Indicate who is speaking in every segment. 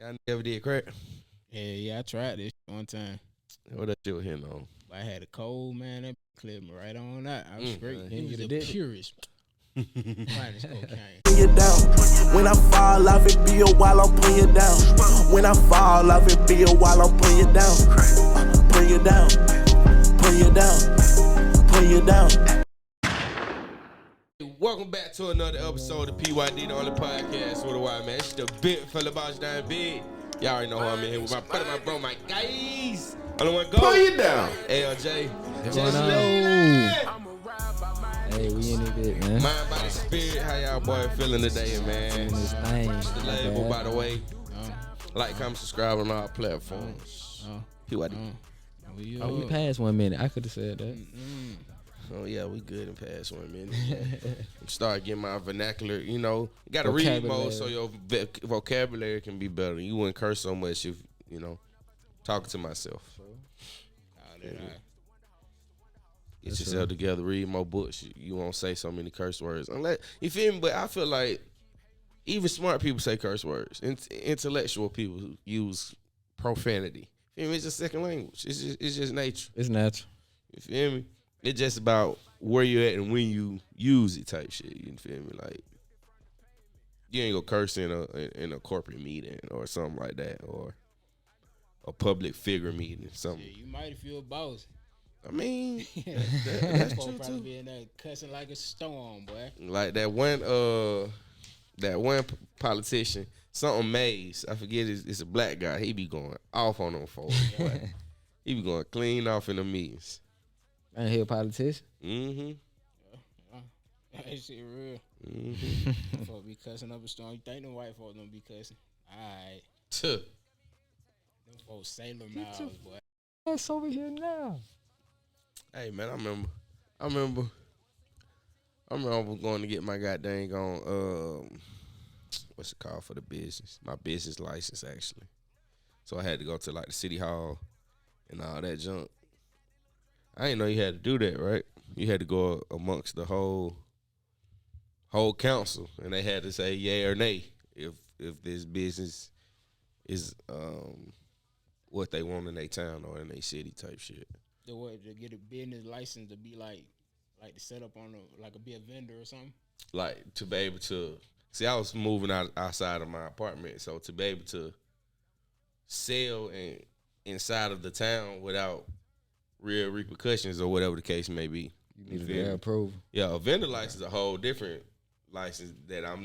Speaker 1: Y'all ever did crack?
Speaker 2: Yeah, I tried this one time.
Speaker 1: What that shit was hitting on?
Speaker 2: I had a cold, man. That clipped me right on out. I was straight.
Speaker 3: He
Speaker 2: He was
Speaker 3: get
Speaker 2: a
Speaker 3: addicted.
Speaker 2: purist. Finest cocaine.
Speaker 4: Put you down. When I fall off, it be a while I'm putting you down. When I fall off, it be a while I'm putting you down. Put you down. Put you down. Put you down.
Speaker 1: Welcome back to another episode of PYD, the only podcast with a wild man. It's the big fella boss down big. Y'all already know who I'm in here with my brother, my bro, my guys. Only one go.
Speaker 3: Put you down.
Speaker 1: ALJ.
Speaker 3: Hey, we in it, bit, man.
Speaker 1: Mind, body, spirit. How y'all boy feeling today, man?
Speaker 3: This thing.
Speaker 1: The label, by the way. Like, comment, subscribe on our platforms. PYD.
Speaker 3: Oh, we passed 1 minute. I could have said that.
Speaker 1: Oh, yeah, we good in past 1 minute. Start getting my vernacular, you know. You got to read more so your vocabulary can be better. You wouldn't curse so much if, you know, talking to myself. Get yourself together, read more books. You won't say so many curse words. Unless, you feel me? But I feel like even smart people say curse words. Intellectual people who use profanity. You feel me? It's just second language. It's just nature.
Speaker 3: It's natural.
Speaker 1: You feel me? It's just about where you at and when you use it type shit. You feel me? Like, you ain't gonna curse in a corporate meeting or something like that, or a public figure meeting or something.
Speaker 2: Yeah, you might feel boss.
Speaker 1: I mean, that's true
Speaker 2: probably
Speaker 1: too.
Speaker 2: be in there cussing like a storm, boy.
Speaker 1: Like that one politician, something Mays. I forget it's a black guy. He be going off on them folks. Boy. He be going clean off in the meetings.
Speaker 3: I ain't hear a politician.
Speaker 1: Mm-hmm.
Speaker 2: That shit real.
Speaker 1: Mm-hmm.
Speaker 2: Folks be cussing up a storm. You think them white folks don't be cussing? Alright.
Speaker 1: Tuh.
Speaker 2: Them folks sailor mouths, boy.
Speaker 3: That's over here now.
Speaker 1: Hey man, I remember going to get my goddamn what's it called for the business? My business license actually. So I had to go to like the city hall and all that junk. I didn't know you had to do that, right? You had to go amongst the whole council, and they had to say yay or nay if this business is what they want in their town or in their city type shit.
Speaker 2: To get a business license to be like to set up on be a vendor or something.
Speaker 1: Like to be able to see, I was moving outside of my apartment, so to be able to sell inside of the town without real repercussions or whatever the case may be.
Speaker 3: You need their approval.
Speaker 1: Yeah, a vendor license is a whole different license that I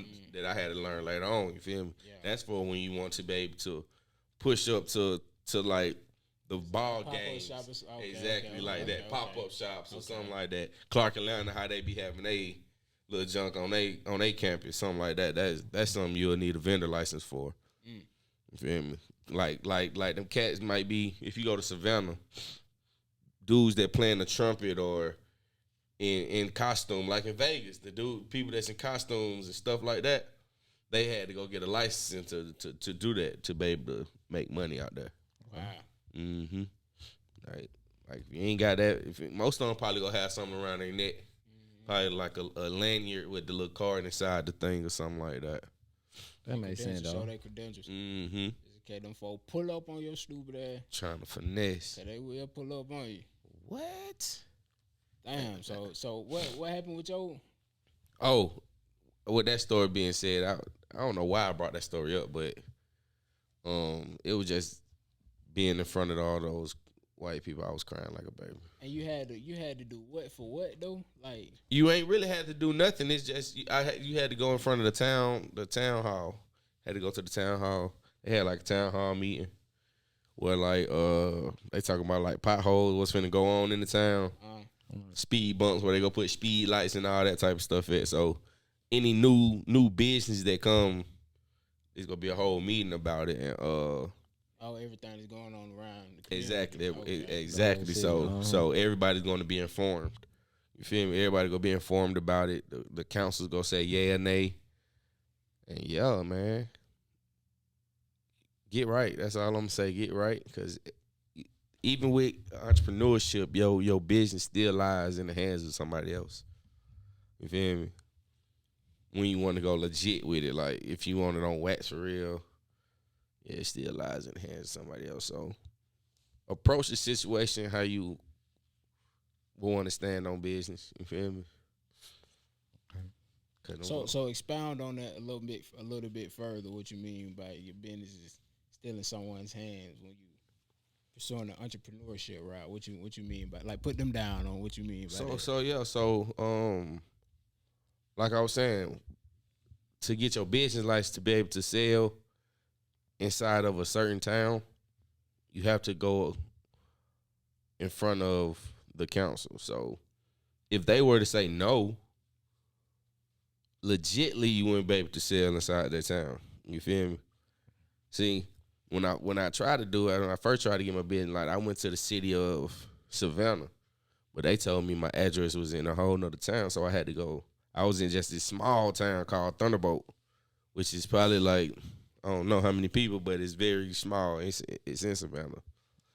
Speaker 1: had to learn later on. You feel me? Yeah. That's for when you want to be able to push up to like the ball games. Exactly like that. Pop-up shops or something like that. Clark and Atlanta, how they be having a little junk on they campus, something like that. That's something you'll need a vendor license for. You feel me? Like them cats might be, if you go to Savannah, dudes that playing the trumpet or in costume, like in Vegas, people that's in costumes and stuff like that, they had to go get a license to do that, to be able to make money out there.
Speaker 2: Wow.
Speaker 1: Mm-hmm. Like if you ain't got that, most of them probably gonna have something around their neck, probably like a lanyard with the little card inside the thing or something like that.
Speaker 3: That makes sense, though.
Speaker 2: Show their credentials.
Speaker 1: Mm-hmm.
Speaker 2: Okay, them folks pull up on your stupid ass.
Speaker 1: Trying to finesse.
Speaker 2: So they will pull up on you.
Speaker 1: What?
Speaker 2: Damn. So what happened with your?
Speaker 1: Oh, with that story being said, I don't know why I brought that story up, but it was just being in front of all those white people. I was crying like a baby.
Speaker 2: And you had to do what for what though? Like,
Speaker 1: you ain't really had to do nothing. It's just you had to go in front of the town hall. Had to go to the town hall. They had like a town hall meeting where like they talking about like potholes, what's finna go on in the town, speed bumps where they go put speed lights and all that type of stuff at. So any new business that come, it's gonna be a whole meeting about it. And
Speaker 2: everything is going on around the community.
Speaker 1: exactly,
Speaker 2: Okay.
Speaker 1: exactly. So everybody's gonna be informed. You feel me? Everybody gonna be informed about it. The council's gonna say yay or nay. And yeah, man, get right. That's all I'm gonna say. Get right, because even with entrepreneurship, your business still lies in the hands of somebody else. You feel me? When you want to go legit with it, like if you want it on wax for real, yeah, it still lies in the hands of somebody else. So approach the situation how you will want to stand on business. You feel me?
Speaker 2: So expound on that a little bit further. What you mean by your business is still in someone's hands when you pursuing the entrepreneurship route? What you mean by, like, put them down on what you mean by that?
Speaker 1: So like I was saying, to get your business license to be able to sell inside of a certain town, you have to go in front of the council. So if they were to say no, legitly you wouldn't be able to sell inside that town. You feel me? See, when I tried to do it, when I first tried to get my business, like, I went to the city of Savannah, but they told me my address was in a whole nother town, so I had to go. I was in just this small town called Thunderbolt, which is probably like, I don't know how many people, but it's very small. It's in Savannah.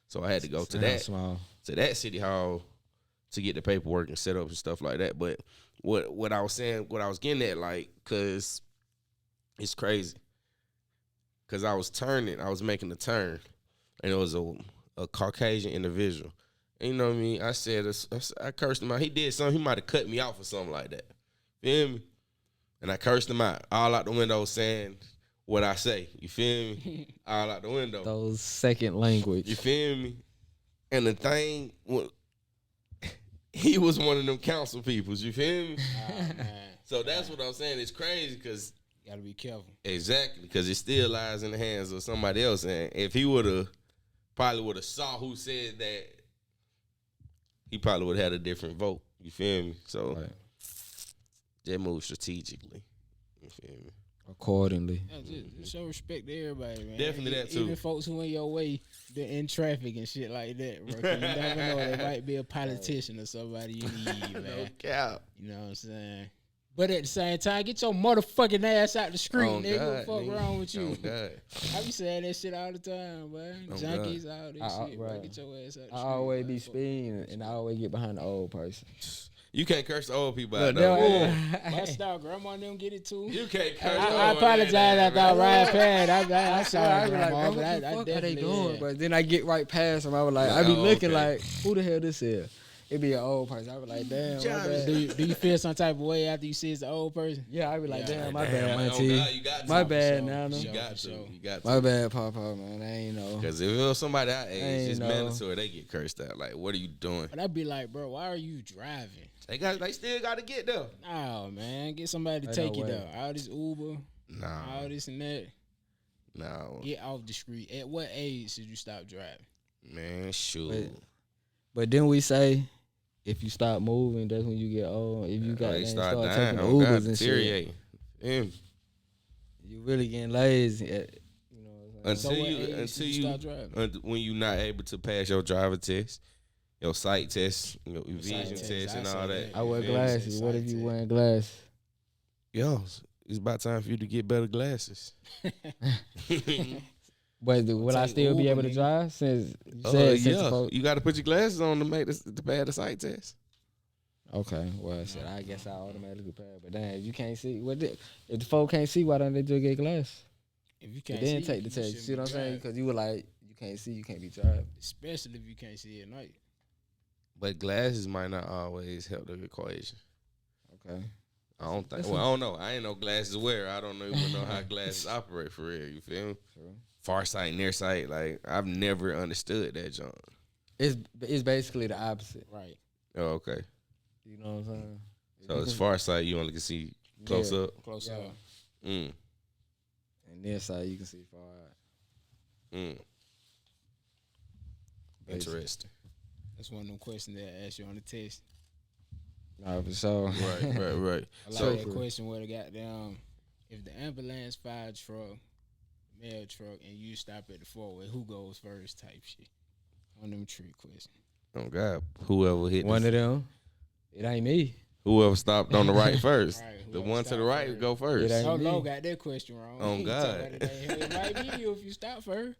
Speaker 1: So I had to go to that city hall to get the paperwork and set up and stuff like that. But what I was saying, what I was getting at, like, cause it's crazy. Cause I was making a turn, and it was a Caucasian individual. And you know what I mean? I cursed him out. He did something. He might have cut me off or something like that. Feel me? And I cursed him out all out the window, saying what I say. You feel me? All out the window.
Speaker 3: Those second language.
Speaker 1: You feel me? And the thing, he was one of them council peoples. You feel me? So that's what I'm saying. It's crazy because
Speaker 2: you gotta be careful.
Speaker 1: Exactly, because it still lies in the hands of somebody else. And if he probably would have saw who said that, he probably would have had a different vote. You feel me? So just move strategically. You feel me?
Speaker 3: Accordingly.
Speaker 2: Yeah, just show respect to everybody, man.
Speaker 1: Definitely that too.
Speaker 2: Even folks who in your way, they're in traffic and shit like that, bro. 'Cause you never know, they might be a politician or somebody you need, man.
Speaker 1: No cap.
Speaker 2: You know what I'm saying? But at the same time, get your motherfucking ass out the street, nigga. What the fuck wrong with you? I be saying that shit all the time, man. Junkies, all this shit, bro. Get your ass out the street.
Speaker 3: I always be speeding, and I always get behind the old person.
Speaker 1: You can't curse the old people out, though.
Speaker 2: Bust out, grandma and them get it too.
Speaker 1: You can't curse
Speaker 2: I apologize after I ride past. I'm sorry, grandma, but I
Speaker 3: What are they
Speaker 2: definitely
Speaker 3: doing? But then I get right past them. I was like, I be looking like, who the hell this is? It be an old person. I be like, damn.
Speaker 2: Do you feel some type of way after you see it's an old person?
Speaker 3: Yeah, I be like, damn, my bad, auntie.
Speaker 1: My
Speaker 3: bad, Nana.
Speaker 1: You got to.
Speaker 3: My bad, Papa, man. I ain't know.
Speaker 1: Because if it was somebody our age, it's mandatory. They get cursed out. Like, what are you doing?
Speaker 2: But I'd be like, bro, why are you driving?
Speaker 1: They still got to get there.
Speaker 2: No, man. Get somebody to take you there. All this Uber.
Speaker 1: Nah.
Speaker 2: All this and that.
Speaker 1: No.
Speaker 2: Get off the street. At what age should you stop driving?
Speaker 1: Man, shoot.
Speaker 3: But then we say, if you stop moving, that's when you get old. If you start
Speaker 1: dying,
Speaker 3: taking Ubers and shit, you really getting lazy. You know what I'm saying?
Speaker 1: Until you stop driving. When you're not able to pass your driver test, your sight test, your vision test, and all that.
Speaker 3: I wear glasses. What if you wearing glasses?
Speaker 1: Yo, it's about time for you to get better glasses.
Speaker 3: But will I still be able to drive? Since
Speaker 1: you got to put your glasses on to make to pass the sight test.
Speaker 3: Okay, well, I guess I automatically pass. But damn, if you can't see, if the folk can't see, why don't they just get glasses?
Speaker 2: If you can't
Speaker 3: then take the test. You see what I'm saying? Because you were like, you can't see, you can't be driving.
Speaker 2: Especially if you can't see at night.
Speaker 1: But glasses might not always help the equation.
Speaker 3: Okay.
Speaker 1: I don't think. Well, I don't know. I ain't no glasses wearer. I don't even know how glasses operate for real. You feel me? True. Far sight, near sight. Like, I've never understood that junk.
Speaker 3: It's basically the opposite.
Speaker 2: Right.
Speaker 1: Oh, okay.
Speaker 3: You know what I'm saying?
Speaker 1: So it's far sight. You only can see close up.
Speaker 2: Close up.
Speaker 3: And near sight, you can see far out.
Speaker 1: Interesting.
Speaker 2: That's one of them questions that I asked you on the test.
Speaker 3: No, for sure.
Speaker 1: Right.
Speaker 2: I like that question where they got down. If the ambulance fire truck, mail truck, and you stop at the four-way, who goes first? Type shit. On them trick questions.
Speaker 1: Oh God, whoever hit
Speaker 3: one of them, it ain't me.
Speaker 1: Whoever stopped on the right first.
Speaker 2: Right,
Speaker 1: the one to the right would go first.
Speaker 2: Low got that question wrong.
Speaker 1: Oh God.
Speaker 2: It might be you if you stop first.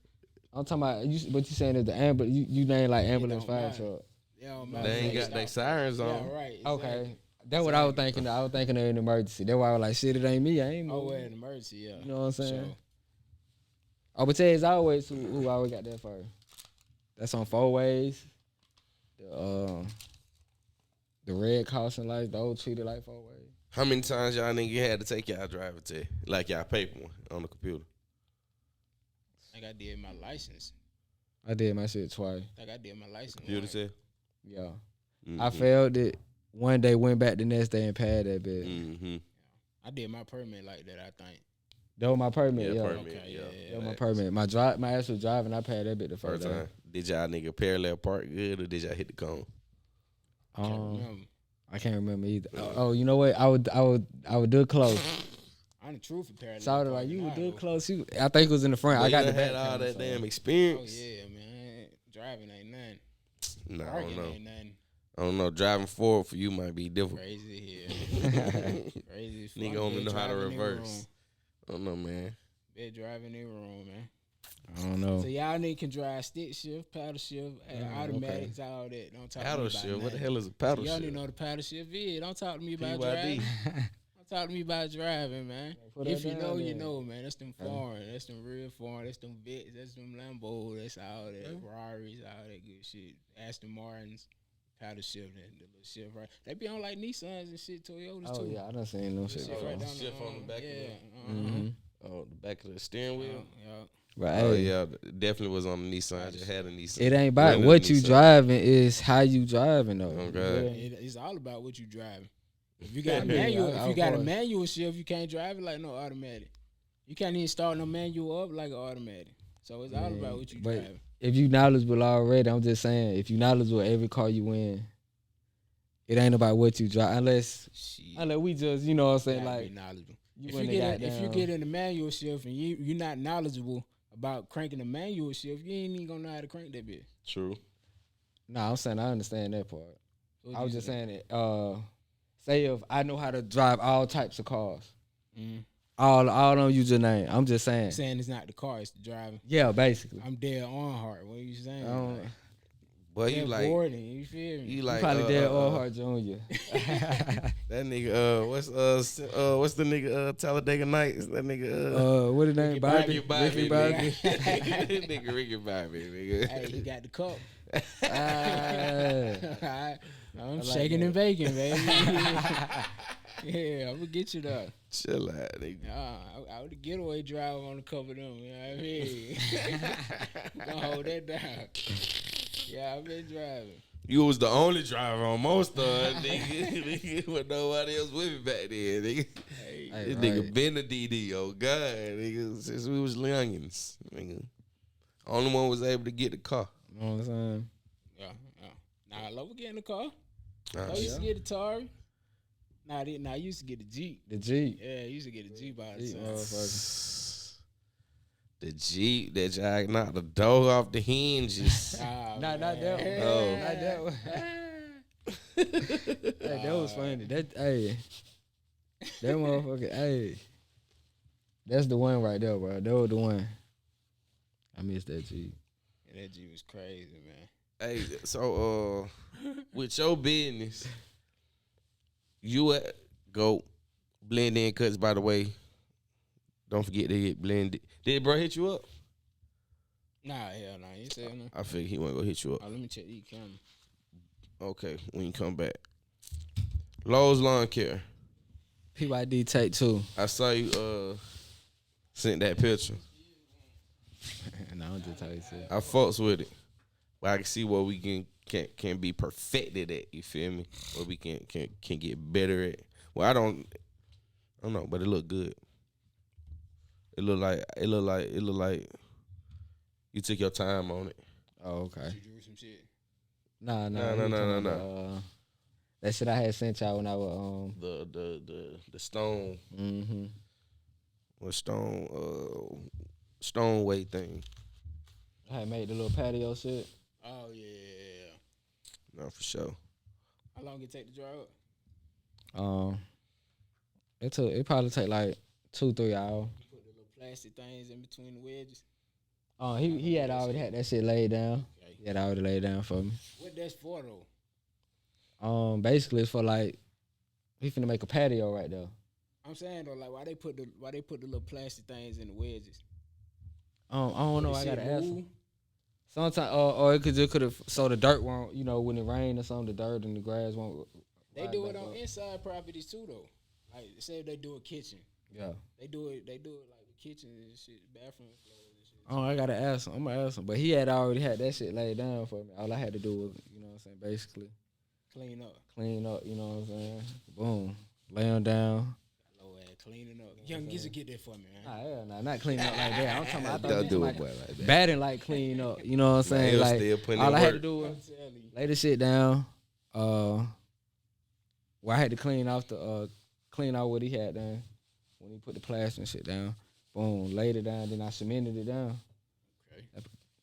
Speaker 3: I'm talking about you. What you saying is the ambulance? You name like ambulance fire truck.
Speaker 1: They ain't got their sirens on.
Speaker 2: Yeah, right. Exactly.
Speaker 3: Okay. That's what I was thinking. I was thinking of an emergency. That's why I was like, shit, it ain't me. I ain't moving.
Speaker 2: Oh, an emergency, yeah.
Speaker 3: You know what I'm saying? Oh, but as always, who always got that first? That's on 4 ways. The red caution lights, the old treated like 4 ways.
Speaker 1: How many times y'all nigga had to take y'all driver test? Like y'all paper one on the computer?
Speaker 2: Like I did my license.
Speaker 3: I did my shit twice.
Speaker 2: Like I did my license.
Speaker 1: Computer test?
Speaker 3: Yeah.
Speaker 1: Mm-hmm.
Speaker 3: I failed it one day, went back the next day and passed that bitch.
Speaker 1: Mm-hmm.
Speaker 2: I did my permit like that, I think.
Speaker 3: That was my permit, yeah.
Speaker 1: Permit,
Speaker 2: Okay, yeah.
Speaker 3: That was my permit. My actual driving, I passed that bitch the first time.
Speaker 1: Did y'all nigga parallel park good or did y'all hit the cone?
Speaker 3: I can't remember either. Oh, you know what? I would do it close.
Speaker 2: I'm the truth for parallel.
Speaker 3: Sorry, like you would do it close. I think it was in the front.
Speaker 1: But
Speaker 3: I got
Speaker 1: you
Speaker 3: the back.
Speaker 1: had all that
Speaker 3: so.
Speaker 1: damn
Speaker 2: Oh
Speaker 1: experience.
Speaker 2: yeah, man. Driving ain't nothing.
Speaker 1: No, I don't
Speaker 2: Parking
Speaker 1: know.
Speaker 2: ain't nothing.
Speaker 1: I don't know. Driving forward for you might be different.
Speaker 2: Crazy here. Crazy.
Speaker 1: Nigga only know how to reverse. I don't know, man.
Speaker 2: Been driving in wrong, man.
Speaker 3: I don't know.
Speaker 2: So y'all niggas can drive stick shift, paddle shift, automatics, all that. Don't talk
Speaker 1: Paddle
Speaker 2: to me about
Speaker 1: shift? What the
Speaker 2: nothing.
Speaker 1: hell is a paddle
Speaker 2: Y'all
Speaker 1: shift?
Speaker 2: need to know the paddle shift is. Don't talk to me about
Speaker 1: PYD.
Speaker 2: driving. Don't talk to me about driving, man.
Speaker 3: Put
Speaker 2: If
Speaker 3: that
Speaker 2: you
Speaker 3: down
Speaker 2: know, you
Speaker 3: there.
Speaker 2: know, man. That's them foreign. That's them real foreign. That's them Vets. That's them Lambo. That's all that. Ferraris, all that good shit. Aston Martins, paddle shift, and the little shift right. They be on like Nissans and shit, Toyotas
Speaker 3: Oh
Speaker 2: too.
Speaker 3: yeah, I done seen no shit.
Speaker 2: Shift
Speaker 3: before.
Speaker 2: right down
Speaker 1: Shift on the back of
Speaker 2: yeah.
Speaker 1: it.
Speaker 3: Mm-hmm.
Speaker 1: Oh, the back of the steering wheel?
Speaker 2: Yeah.
Speaker 3: But
Speaker 1: Oh,
Speaker 3: hey,
Speaker 1: yeah. Definitely was on the Nissan. I just had a Nissan.
Speaker 3: it ain't about
Speaker 1: Rented a
Speaker 3: what you
Speaker 1: Nissan.
Speaker 3: driving, is how you driving though.
Speaker 1: Oh, God.
Speaker 2: It's all about what you driving. If you got a
Speaker 3: Yeah,
Speaker 2: manual,
Speaker 3: I-
Speaker 2: if you got a
Speaker 3: I-
Speaker 2: manual shift, you can't drive it like no automatic. You can't even start no manual up like an automatic. So it's all about what you
Speaker 3: But
Speaker 2: driving.
Speaker 3: if you knowledgeable already, I'm just saying, if you knowledgeable every car you in, it ain't about what you drive unless we just, you know what I'm saying,
Speaker 2: Gotta
Speaker 3: like
Speaker 2: be knowledgeable.
Speaker 3: you
Speaker 2: If
Speaker 3: went
Speaker 2: you,
Speaker 3: and
Speaker 2: get in, if you
Speaker 3: goddamn-
Speaker 2: get in the manual shift and you're not knowledgeable about cranking the manual shift, you ain't even gonna know how to crank that bitch.
Speaker 1: True.
Speaker 3: Nah, I'm saying I understand that part.
Speaker 2: What
Speaker 3: I
Speaker 2: you
Speaker 3: was just
Speaker 2: saying?
Speaker 3: saying it. Say if I know how to drive all types of cars,
Speaker 2: Mhm.
Speaker 3: all on use your name. I'm just saying.
Speaker 2: I'm saying it's not the car, it's the driving.
Speaker 3: Yeah, basically.
Speaker 2: I'm dead on heart. What you saying?
Speaker 3: Like,
Speaker 1: Well, you
Speaker 2: Jeff
Speaker 1: like,
Speaker 2: Gordon, you feel me?
Speaker 1: you
Speaker 3: you
Speaker 1: like,
Speaker 3: probably dead Hart Jr.
Speaker 1: that nigga, what's the nigga, Talladega Nights? That nigga,
Speaker 3: What his name? Bobby. Ricky Bobby.
Speaker 1: nigga. Nigga Ricky Bobby, nigga.
Speaker 2: Hey, he got the cup.
Speaker 3: Ah.
Speaker 2: I'm
Speaker 3: like
Speaker 2: shaking
Speaker 3: that.
Speaker 2: and baking, baby. Yeah, I'm gonna get you there.
Speaker 1: Chill out, nigga.
Speaker 2: I was the getaway driver on a couple of them. You know what I mean? Gonna hold that down. Yeah, I've been driving.
Speaker 1: You was the only driver on most of it, nigga. Nigga, with nobody else with me back then, nigga.
Speaker 2: Hey,
Speaker 3: Hey,
Speaker 1: This
Speaker 3: right.
Speaker 1: nigga been a DD, oh God, nigga, since we was youngins, nigga. Only one was able to get the car.
Speaker 3: You know what I'm saying?
Speaker 2: yeah. Nah, I love getting the car.
Speaker 1: Nah,
Speaker 2: I used to get the Atari. Nah, I used to get the Jeep.
Speaker 3: The Jeep.
Speaker 2: Yeah, I used to get the Jeep by the
Speaker 3: Jeep,
Speaker 2: time.
Speaker 3: motherfucker.
Speaker 1: The Jeep that y'all knocked the door off the hinges.
Speaker 3: Not that one.
Speaker 1: Oh.
Speaker 3: Not that one. Hey, that was funny. That motherfucker. Hey, that's the one right there, bro. That was the one. I missed that Jeep.
Speaker 2: Yeah, that Jeep was crazy, man.
Speaker 1: Hey, so with your business, you go blend in cuts. By the way, don't forget to get blended. Did bro hit you up?
Speaker 2: Nah, hell no. You said no.
Speaker 1: I figured he wasn't gonna hit you up.
Speaker 2: Oh, let me check these cameras.
Speaker 1: Okay, when you come back, Lowe's Lawn Care.
Speaker 3: PYD take 2.
Speaker 1: I saw you sent that picture.
Speaker 3: No, I'm just telling you.
Speaker 1: I fucks with it, but I can see what we can be perfected at. You feel me? What we can get better at. Well, I don't know, but it look good. It look like you took your time on it.
Speaker 3: Oh, okay.
Speaker 2: You drew some shit.
Speaker 3: Nah.
Speaker 1: No.
Speaker 3: That shit I had sent y'all when I was
Speaker 1: The stone,
Speaker 3: Mm-hmm.
Speaker 1: what stone weight thing.
Speaker 3: I had made the little patio shit.
Speaker 2: Oh yeah.
Speaker 1: No, for sure.
Speaker 2: How long it take to draw up?
Speaker 3: It probably take like 2-3 hours.
Speaker 2: You put the little plastic things in between the wedges.
Speaker 3: He had already had that shit laid down.
Speaker 2: Okay.
Speaker 3: He had already laid down for me.
Speaker 2: What that's for though?
Speaker 3: Basically it's for like he finna make a patio right there.
Speaker 2: I'm saying though, like why they put the little plastic things in the wedges?
Speaker 3: I don't know. I gotta ask
Speaker 2: move?
Speaker 3: him. Sometimes, or it could have. So the dirt won't, when it rain or something, the dirt and the grass won't.
Speaker 2: They do it on inside properties too, though. Like say they do a kitchen.
Speaker 3: Yeah.
Speaker 2: They do it like the kitchen and shit, bathroom floors and shit.
Speaker 3: Oh, I gotta ask him. I'm gonna ask him, but he had already had that shit laid down for me. All I had to do was, basically
Speaker 2: Clean up.
Speaker 3: You know what I'm saying? Boom, lay him down.
Speaker 2: Low ass cleaning up. Young Gizza, get that for me, man.
Speaker 3: Nah, hell nah, not cleaning up like that. I'm talking about
Speaker 1: Don't do it, boy, like that.
Speaker 3: batting like clean up. You know what I'm saying?
Speaker 1: he'll
Speaker 3: Like
Speaker 1: still put in
Speaker 3: all I had to
Speaker 1: work.
Speaker 3: do was lay the shit down. Well, I had to clean out what he had done when he put the plaster and shit down. Boom, laid it down. Then I cemented it down.
Speaker 2: Okay.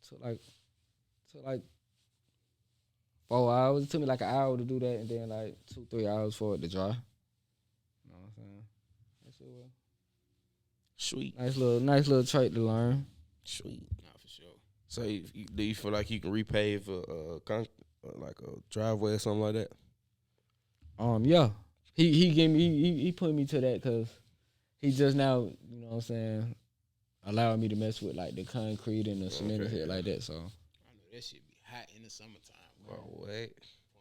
Speaker 3: Took like 4 hours. It took me like an hour to do that, and then like 2-3 hours for it to dry. You know what I'm saying? That shit was
Speaker 1: Sweet.
Speaker 3: nice little trait to learn.
Speaker 1: Sweet.
Speaker 2: Not for sure.
Speaker 1: So do you feel like you can repave like a driveway or something like that?
Speaker 3: Yeah. He gave me he put me to that because he just now, you know what I'm saying, allowing me to mess with like the concrete and the cement and shit like that. So
Speaker 2: I know that shit be hot in the summertime. Bro.
Speaker 1: Oh wait.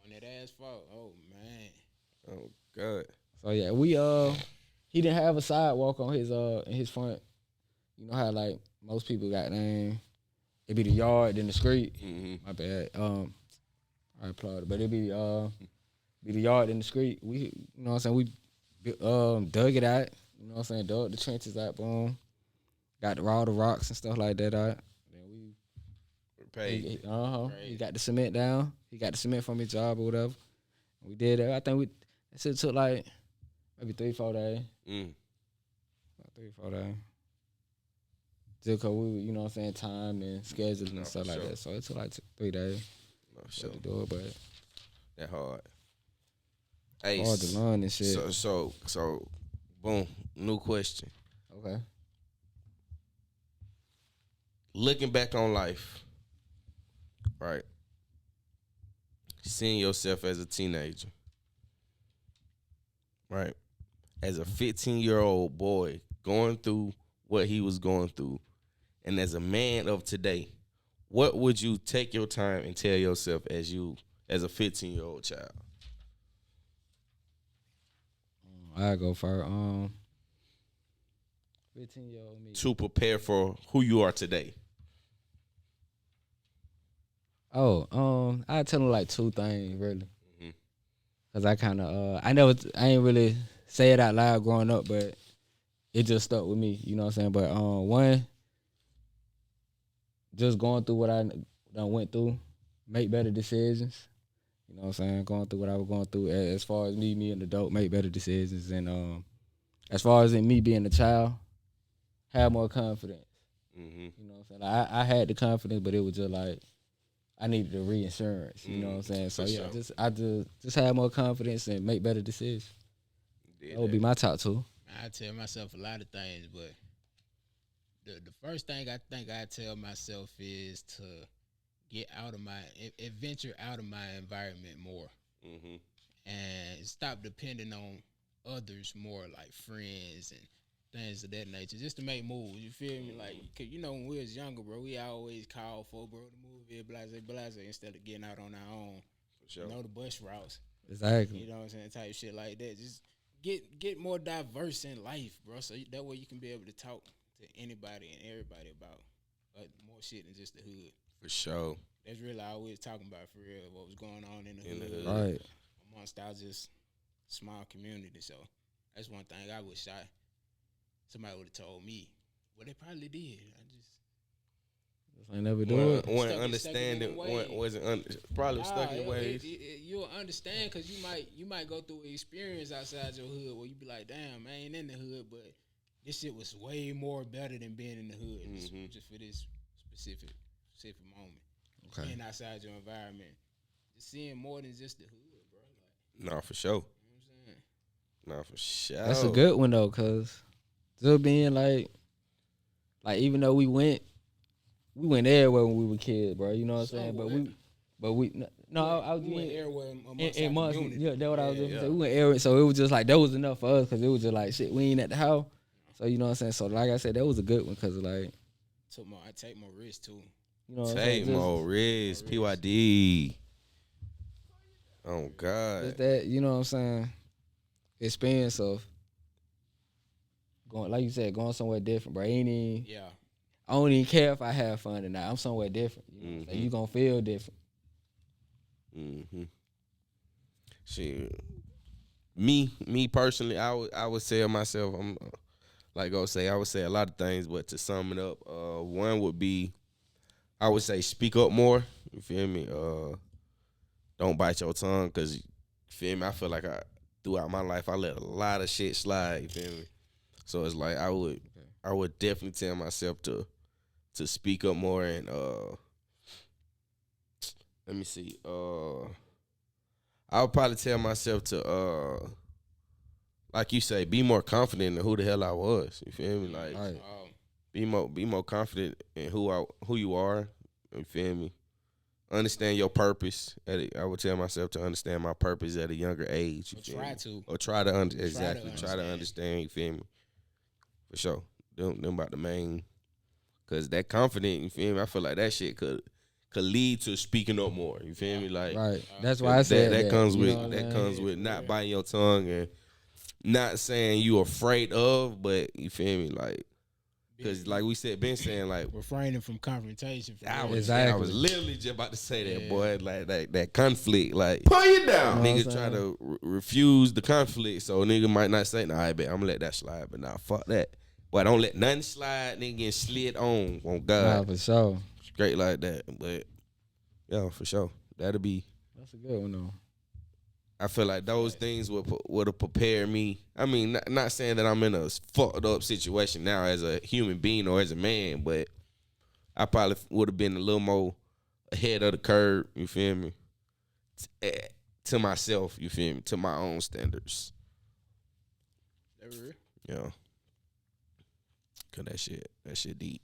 Speaker 2: On that asphalt. Oh man.
Speaker 1: Oh God.
Speaker 3: So yeah, he didn't have a sidewalk on his in his front. You know how like most people got it be the yard then the street.
Speaker 1: Mm-hmm.
Speaker 3: My bad. I applaud it, but it be the yard in the street. We, you know what I'm saying, we dug it out. You know what I'm saying, dug the trenches out. Boom, got all the rocks and stuff like that out. Then we
Speaker 1: Paid.
Speaker 3: He got the cement down. He got the cement from his job or whatever. We did that. I think that shit took like maybe 3-4 days. About 3-4 days. Just cause we, you know what I'm saying, time and scheduling and stuff like that. So it took like 3 days.
Speaker 1: No, sure.
Speaker 3: To do it, but
Speaker 1: That hard. Hey,
Speaker 3: hard to learn and shit.
Speaker 1: So, boom. New question.
Speaker 3: Okay.
Speaker 1: Looking back on life, right? Seeing yourself as a teenager, right? As a 15-year-old boy going through what he was going through, and as a man of today, what would you take your time and tell yourself as a 15-year-old child?
Speaker 3: I go for 15-year-old me.
Speaker 1: To prepare for who you are today.
Speaker 3: I tell him like 2 things really, cause I kind of I ain't really say it out loud growing up, but it just stuck with me. You know what I'm saying? But one, just going through what I done went through, make better decisions. You know what I'm saying? Going through what I was going through, as far as me an adult, make better decisions, and as far as in me being a child, have more confidence.
Speaker 1: Mm-hmm.
Speaker 3: You know what I'm saying? Like, I had the confidence, but it was just like I needed the reassurance. You know what I'm saying? So yeah,
Speaker 1: sure.
Speaker 3: just have more confidence and make better decisions. That would be my top 2.
Speaker 2: I tell myself a lot of things, but the first thing I think I tell myself is to get out of venture out of my environment more, and stop depending on others more, like friends and things of that nature, just to make moves. You feel me? Like, cause when we was younger, bro, we always called for bro to move here, blase, instead of getting out on our own.
Speaker 1: For sure.
Speaker 2: Know the bus routes.
Speaker 3: Exactly.
Speaker 2: You know what I'm saying? Type shit like that. Just get more diverse in life, bro. So that way you can be able to talk to anybody and everybody about more shit than just the hood.
Speaker 1: For sure.
Speaker 2: That's really all we was talking about, for real, what was going on in the hood.
Speaker 3: Right.
Speaker 2: Amongst our just small community. So that's one thing I wish somebody would have told me. Well, they probably did.
Speaker 3: I never do it.
Speaker 1: Wasn't understanding. Probably stuck in ways.
Speaker 2: You'll understand because you might go through an experience outside your hood where you be like, damn, I ain't in the hood, but this shit was way more better than being in the hood, just for this specific moment.
Speaker 3: Okay.
Speaker 2: Being outside your environment, just seeing more than just the hood, bro.
Speaker 1: No, for sure.
Speaker 2: You know what I'm saying?
Speaker 1: No, for sure.
Speaker 3: That's a good one though, cause just being like even though we went everywhere when we were kids, bro. You know what I'm saying? But we I was
Speaker 2: went everywhere
Speaker 3: in months. Yeah, that's what I was going to say.
Speaker 1: Yeah.
Speaker 3: We went everywhere, so it was just like that was enough for us, cause it was just like shit. We ain't at the house, so you know what I'm saying. So like I said, that was a good one, cause like
Speaker 2: I take more risk too.
Speaker 3: You know what I'm
Speaker 1: Take
Speaker 3: saying?
Speaker 1: more risk. PYD. Oh God.
Speaker 3: Just that, you know what I'm saying? Experience of going, like you said, going somewhere different, bro.
Speaker 2: Yeah.
Speaker 3: I don't even care if I have fun or not. I'm somewhere different. You know what I'm saying? You gonna feel different.
Speaker 1: Shit. Me personally, I would say of myself, I'm like I say, I would say a lot of things, but to sum it up, one would be, I would say speak up more. You feel me? Don't bite your tongue, cause you feel me. I feel like throughout my life I let a lot of shit slide. You feel me? So it's like I would definitely tell myself to speak up more and let me see. I would probably tell myself to like you say, be more confident in who the hell I was. You feel me? Like be more confident in who you are. You feel me? Understand your purpose. I would tell myself to understand my purpose at a younger age. Or try to understand. You feel me? For sure. Them about the main. Cause that confident, you feel me? I feel like that shit could lead to speaking up more. You feel me? Like
Speaker 3: right. That's why I said
Speaker 1: that comes
Speaker 3: with
Speaker 1: with not biting your tongue and not saying you afraid of, but you feel me? Like, because like we said, been saying like
Speaker 2: refraining from confrontation.
Speaker 1: I was literally just about to say that, boy. Like that conflict, like
Speaker 4: PuttinYaDown.
Speaker 1: nigga try to refuse the conflict, so nigga might not say, "Nah, I bet I'm gonna let that slide," but nah, fuck that. Boy, don't let nothing slide. Nigga getting slid on God.
Speaker 3: Nah, for sure.
Speaker 1: Straight like that, but yeah, for sure. That'll be.
Speaker 3: That's a good one though.
Speaker 1: I feel like those things would have prepared me. I mean, not saying that I'm in a fucked up situation now as a human being or as a man, but I probably would have been a little more ahead of the curve, you feel me? To myself, you feel me? To my own standards. Yeah. Cause that shit deep.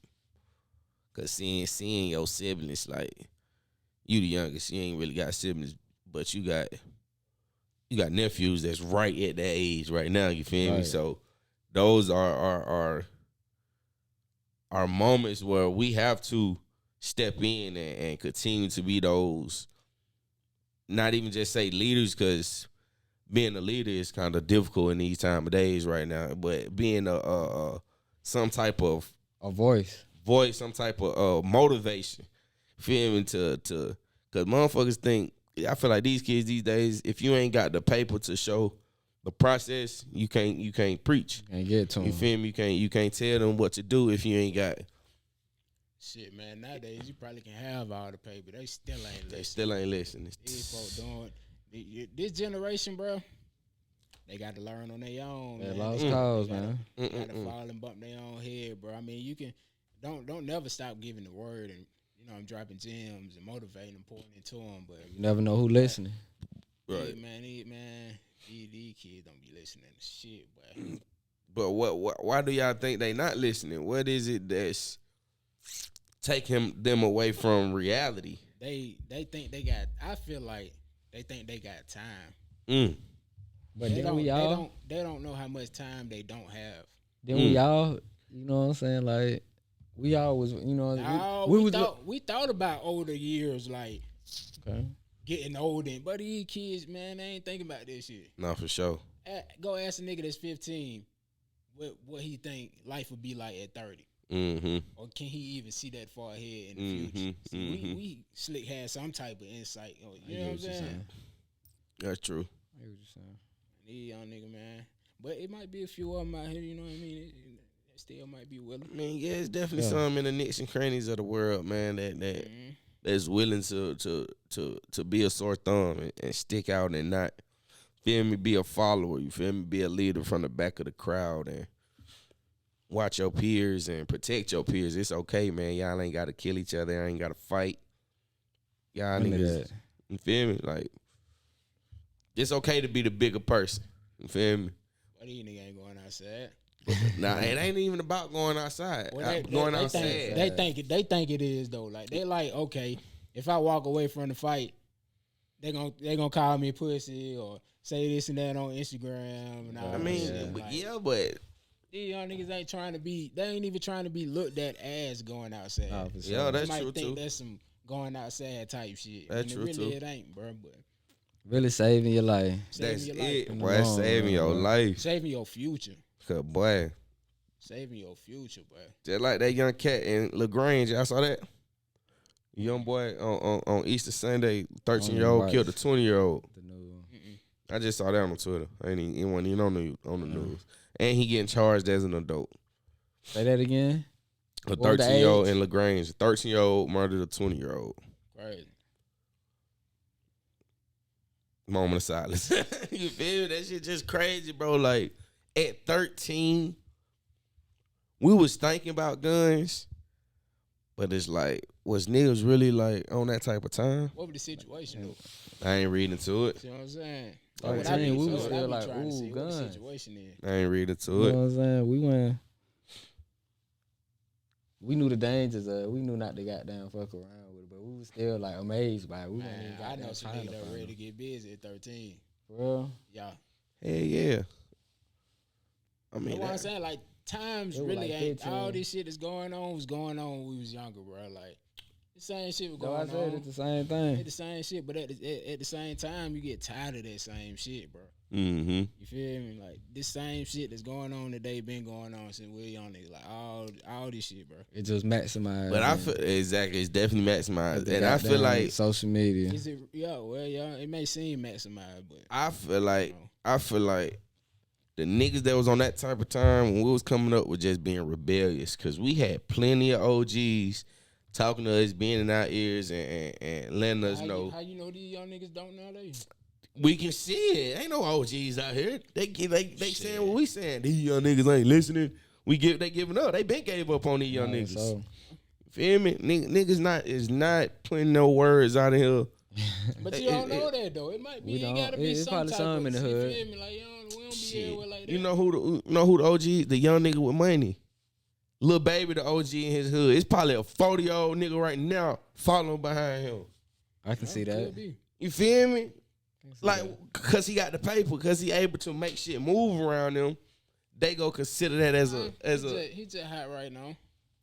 Speaker 1: Cause seeing your siblings, like, you the youngest, you ain't really got siblings, but you got nephews that's right at that age right now, you feel me? So those are moments where we have to step in and continue to be those, not even just say leaders, because being a leader is kind of difficult in these time of days right now, but being some type of
Speaker 3: a voice,
Speaker 1: some type of motivation, feel me? To because motherfuckers think, I feel like these kids these days, if you ain't got the paper to show the process, you can't preach.
Speaker 3: Can't get to them.
Speaker 1: You feel me? You can't tell them what to do if you ain't got it.
Speaker 2: Shit, man. Nowadays you probably can have all the paper. They still ain't listening.
Speaker 1: They still ain't listening.
Speaker 2: These folks doing this generation, bro. They got to learn on their own.
Speaker 3: They lost cause, man.
Speaker 2: They gotta fall and bump their own head, bro. I mean, you can don't never stop giving the word and. I'm dropping gems and motivating and pouring into them, but
Speaker 3: you never know who listening.
Speaker 1: Right,
Speaker 2: these kids don't be listening to shit, boy.
Speaker 1: But why do y'all think they not listening? What is it that's taking them away from reality?
Speaker 2: They think they got. I feel like they think they got time.
Speaker 3: But they
Speaker 2: don't know how much time they don't have.
Speaker 3: Then we all, you know what I'm saying, like. We always, you know,
Speaker 2: we thought about older years, like getting older. But these kids, man, they ain't thinking about this shit.
Speaker 1: No, for sure.
Speaker 2: Go ask a nigga that's 15 what he think life would be like at 30. Or can he even see that far ahead in the future? See, we slick had some type of insight. You know what I'm saying?
Speaker 1: That's true.
Speaker 3: I hear what you're saying.
Speaker 2: These young nigga, man. But it might be a few of them out here, you know what I mean? Still might be willing.
Speaker 1: I mean, yeah, it's definitely some in the nicks and crannies of the world, man, that's willing to be a sore thumb and stick out and not, feel me, be a follower, you feel me, be a leader from the back of the crowd and watch your peers and protect your peers. It's okay, man. Y'all ain't got to kill each other. Y'all ain't got to fight. Y'all niggas, you feel me? Like, it's okay to be the bigger person. You feel me?
Speaker 2: But these niggas ain't going outside.
Speaker 1: Nah, it ain't even about going outside.
Speaker 2: Outside. They think it is though. Like they like, okay, if I walk away from the fight, they gonna call me pussy or say this and that on Instagram. And all
Speaker 1: I mean,
Speaker 2: that.
Speaker 1: but
Speaker 2: These young niggas ain't trying to be. They ain't even trying to be looked at as going outside.
Speaker 3: Oh, for sure.
Speaker 1: Yeah, that's
Speaker 2: might
Speaker 1: true
Speaker 2: think
Speaker 1: too.
Speaker 2: that's some going outside type shit.
Speaker 1: That's true,
Speaker 2: really
Speaker 1: too.
Speaker 2: It ain't, bro. But
Speaker 3: Really saving your life.
Speaker 1: That's
Speaker 2: saving your life,
Speaker 1: it,
Speaker 2: bro.
Speaker 1: boy. That's saving your life.
Speaker 2: Saving your future.
Speaker 1: Cause boy,
Speaker 2: Saving your future, bro.
Speaker 1: just like that young cat in LaGrange, y'all saw that? Young boy on Easter Sunday, 13-year-old killed a 20-year-old.
Speaker 3: The new.
Speaker 1: I just saw that on Twitter. I ain't even, it wasn't even on the news. And he getting charged as an adult.
Speaker 3: Say that again.
Speaker 1: A
Speaker 3: What was the
Speaker 1: 13-year-old
Speaker 3: age?
Speaker 1: in LaGrange. A 13-year-old murdered a 20-year-old.
Speaker 2: Crazy.
Speaker 1: Moment of silence. You feel me? That shit just crazy, bro. Like, at 13, we was thinking about guns, but it's like, was niggas really, like, on that type of time?
Speaker 2: What was the situation though?
Speaker 1: I ain't reading to it.
Speaker 2: See what I'm saying?
Speaker 3: Like,
Speaker 2: What I be-
Speaker 3: we
Speaker 2: so
Speaker 3: was
Speaker 2: what I
Speaker 3: still
Speaker 2: be
Speaker 3: like,
Speaker 2: trying to
Speaker 3: ooh,
Speaker 2: see what the
Speaker 3: guns.
Speaker 2: situation is.
Speaker 1: I ain't reading
Speaker 3: You
Speaker 1: to
Speaker 3: know
Speaker 1: it.
Speaker 3: what I'm saying? We knew the dangers of it. We knew not to goddamn fuck around with it, but we was still like amazed by it. We weren't even
Speaker 2: Man, I know
Speaker 3: goddamn
Speaker 2: some
Speaker 3: trying
Speaker 2: niggas
Speaker 3: to
Speaker 2: that
Speaker 3: find
Speaker 2: ready to
Speaker 3: them.
Speaker 2: get busy at 13.
Speaker 3: For real?
Speaker 2: Yeah.
Speaker 1: Hell yeah. I
Speaker 2: You
Speaker 1: mean,
Speaker 2: know what I'm
Speaker 1: that,
Speaker 2: saying? Like, times
Speaker 3: It was
Speaker 2: really
Speaker 3: like
Speaker 2: ain't
Speaker 3: 15.
Speaker 2: all this shit that's going on was going on when we was younger, bro. Like, the same shit was
Speaker 3: No, I
Speaker 2: going
Speaker 3: said
Speaker 2: on.
Speaker 3: it's the same
Speaker 2: It's
Speaker 3: thing.
Speaker 2: the same shit, but at the same time, you get tired of that same shit, bro.
Speaker 1: mm-hmm.
Speaker 2: You feel me? Like, this same shit that's going on today been going on since we young niggas. Like, all this shit, bro.
Speaker 3: It just maximized.
Speaker 1: But I
Speaker 3: and
Speaker 1: feel, exactly, it's definitely maximized.
Speaker 3: the
Speaker 1: And I feel
Speaker 3: goddamn
Speaker 1: like,
Speaker 3: social media.
Speaker 2: Is it? Yeah, well, yeah, it may seem maximized, but
Speaker 1: I feel like,
Speaker 2: know.
Speaker 1: I feel like the niggas that was on that type of time when we was coming up was just being rebellious. Cause we had plenty of OGs talking to us, being in our ears and letting us know.
Speaker 2: How you know these young niggas don't nowadays?
Speaker 1: We can see it. Ain't no OGs out here. They saying what we saying. These young niggas ain't listening. They giving up. They been gave up on these young niggas.
Speaker 3: So,
Speaker 1: Feel me? Niggas is not putting no words out of here.
Speaker 2: But you don't know that though. It might be.
Speaker 3: We
Speaker 2: It
Speaker 3: don't.
Speaker 2: gotta be
Speaker 3: It's
Speaker 2: some
Speaker 3: probably
Speaker 2: type
Speaker 3: some
Speaker 2: of,
Speaker 3: in the
Speaker 2: you
Speaker 3: hood.
Speaker 2: feel me? Like, we don't be
Speaker 1: Shit.
Speaker 2: everywhere like that.
Speaker 1: You know who the OG? The young nigga with money. Lil Baby, the OG in his hood. It's probably a 40-year-old nigga right now following behind him.
Speaker 3: I can see
Speaker 2: Could
Speaker 3: that.
Speaker 2: be.
Speaker 1: You feel me? Like, cause he got the paper, cause he able to make shit move around them. They go consider that as a.
Speaker 2: He just hot right now.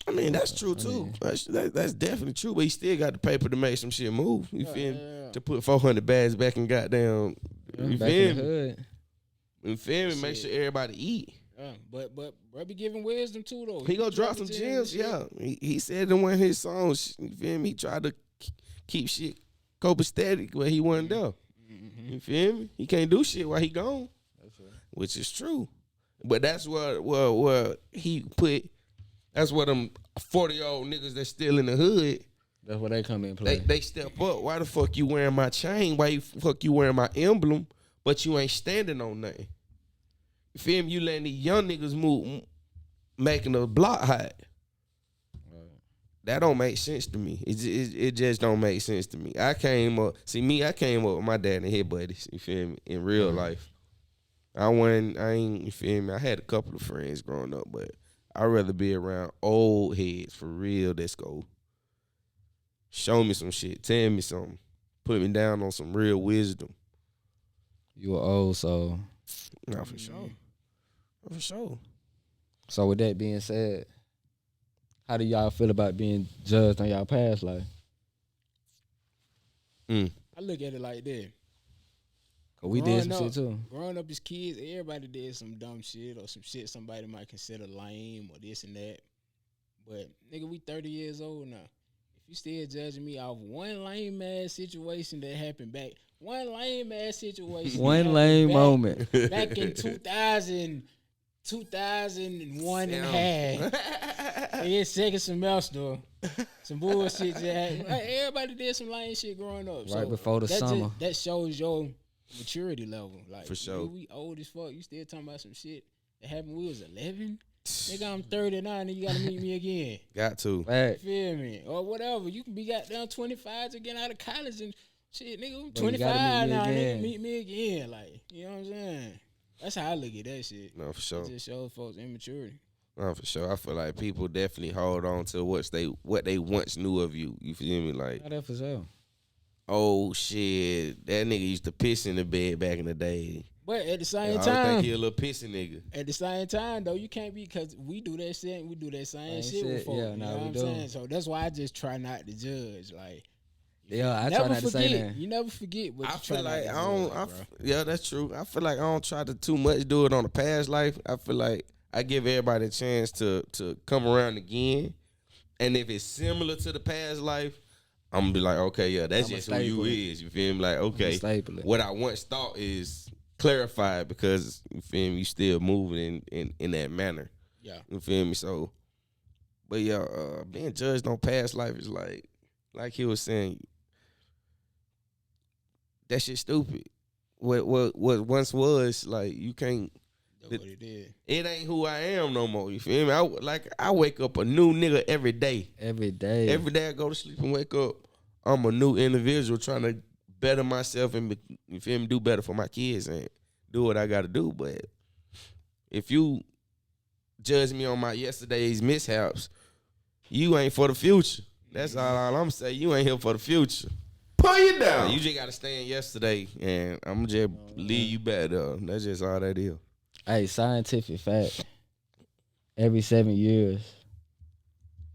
Speaker 1: I mean, that's true too. That's definitely true. But he still got the paper to make some shit move. You feel me?
Speaker 2: Yeah.
Speaker 1: To put 400 bags back in goddamn. You
Speaker 3: Back
Speaker 1: feel
Speaker 3: in the
Speaker 1: me?
Speaker 3: hood.
Speaker 1: You feel me? Make
Speaker 2: Shit.
Speaker 1: sure everybody eat.
Speaker 2: But bro be giving wisdom too though.
Speaker 1: He gonna drop some
Speaker 2: dropping
Speaker 1: gems,
Speaker 2: and shit.
Speaker 1: yeah. He said in one of his songs, you feel me? He tried to keep shit copacetic, but he wasn't there. You feel me? He can't do shit while he gone, which is true. But that's what he put. That's what them 40-year-old niggas that's still in the hood.
Speaker 3: That's where they come in play.
Speaker 1: They step up. Why the fuck you wearing my chain? Why you fuck you wearing my emblem? But you ain't standing on nothing. You feel me? You letting these young niggas move, making the block hot. That don't make sense to me. It just don't make sense to me. I came up with my dad and his buddies, you feel me, in real life. You feel me? I had a couple of friends growing up, but I'd rather be around old heads for real that's go show me some shit, tell me something, put me down on some real wisdom.
Speaker 3: You were old, so.
Speaker 1: Nah, for sure. For sure.
Speaker 3: So with that being said, how do y'all feel about being judged on y'all past life?
Speaker 2: I look at it like that.
Speaker 3: Cause we did some
Speaker 2: Growing
Speaker 3: shit too.
Speaker 2: Growing up as kids, everybody did some dumb shit or some shit somebody might consider lame or this and that. But nigga, we 30 years old now. If you still judging me off one lame ass situation that happened back, one lame ass situation,
Speaker 3: One lame moment.
Speaker 2: back in 2001 and a half. Yeah, second semester. Some bullshit that happened. Like, everybody did some lame shit growing up.
Speaker 3: Right before the summer.
Speaker 2: That shows your maturity level. Like,
Speaker 1: For sure.
Speaker 2: We old as fuck. You still talking about some shit that happened when we was 11? Nigga, I'm 39 and you gotta meet me again.
Speaker 1: Got to.
Speaker 3: Right.
Speaker 2: Feel me? Or whatever. You can be goddamn 25 to get out of college and shit, nigga. I'm
Speaker 3: But you gotta
Speaker 2: 25
Speaker 3: meet me
Speaker 2: now,
Speaker 3: again.
Speaker 2: nigga. Meet me again. Like, you know what I'm saying? That's how I look at that shit.
Speaker 1: No, for sure.
Speaker 2: It just shows folks immaturity.
Speaker 1: No, for sure. I feel like people definitely hold on to what they once knew of you. You feel me? Like,
Speaker 3: Not that for sure.
Speaker 1: oh shit, that nigga used to piss in the bed back in the day.
Speaker 2: But at the same
Speaker 1: I
Speaker 2: time,
Speaker 1: think he a little pissy nigga.
Speaker 2: At the same time, though, you can't be because we do that shit. We do that same shit with folks.
Speaker 3: Yeah,
Speaker 2: you know what I'm saying? So that's why I just try not to judge. Like,
Speaker 3: I try not to say that.
Speaker 2: You never forget. But
Speaker 1: I
Speaker 2: you
Speaker 1: feel
Speaker 2: try
Speaker 1: like
Speaker 2: not
Speaker 1: I
Speaker 2: to
Speaker 1: don't.
Speaker 2: judge,
Speaker 1: Yeah, that's true. I feel like I don't try to too much do it on the past life. I feel like I give everybody a chance to come around again, and if it's similar to the past life, I'm gonna be like, okay, yeah, that's just who you is. You feel me? Like, okay, what I once thought is clarified because you feel me, you still moving in that manner.
Speaker 2: Yeah.
Speaker 1: You feel me? So, but yeah, being judged on past life is like he was saying, that shit stupid. What once was, like, you can't.
Speaker 2: That's what it is.
Speaker 1: It ain't who I am no more. You feel me? I wake up a new nigga every day.
Speaker 3: Every day.
Speaker 1: Every day I go to sleep and wake up, I'm a new individual trying to better myself and, you feel me, do better for my kids and do what I got to do. But if you judge me on my yesterday's mishaps, you ain't for the future. That's all I'm saying. You ain't here for the future.
Speaker 5: PuttinYaDown.
Speaker 1: You just got to stay in yesterday, and I'm just leave you back there. That's just all that is.
Speaker 3: Hey, scientific fact. Every 7 years,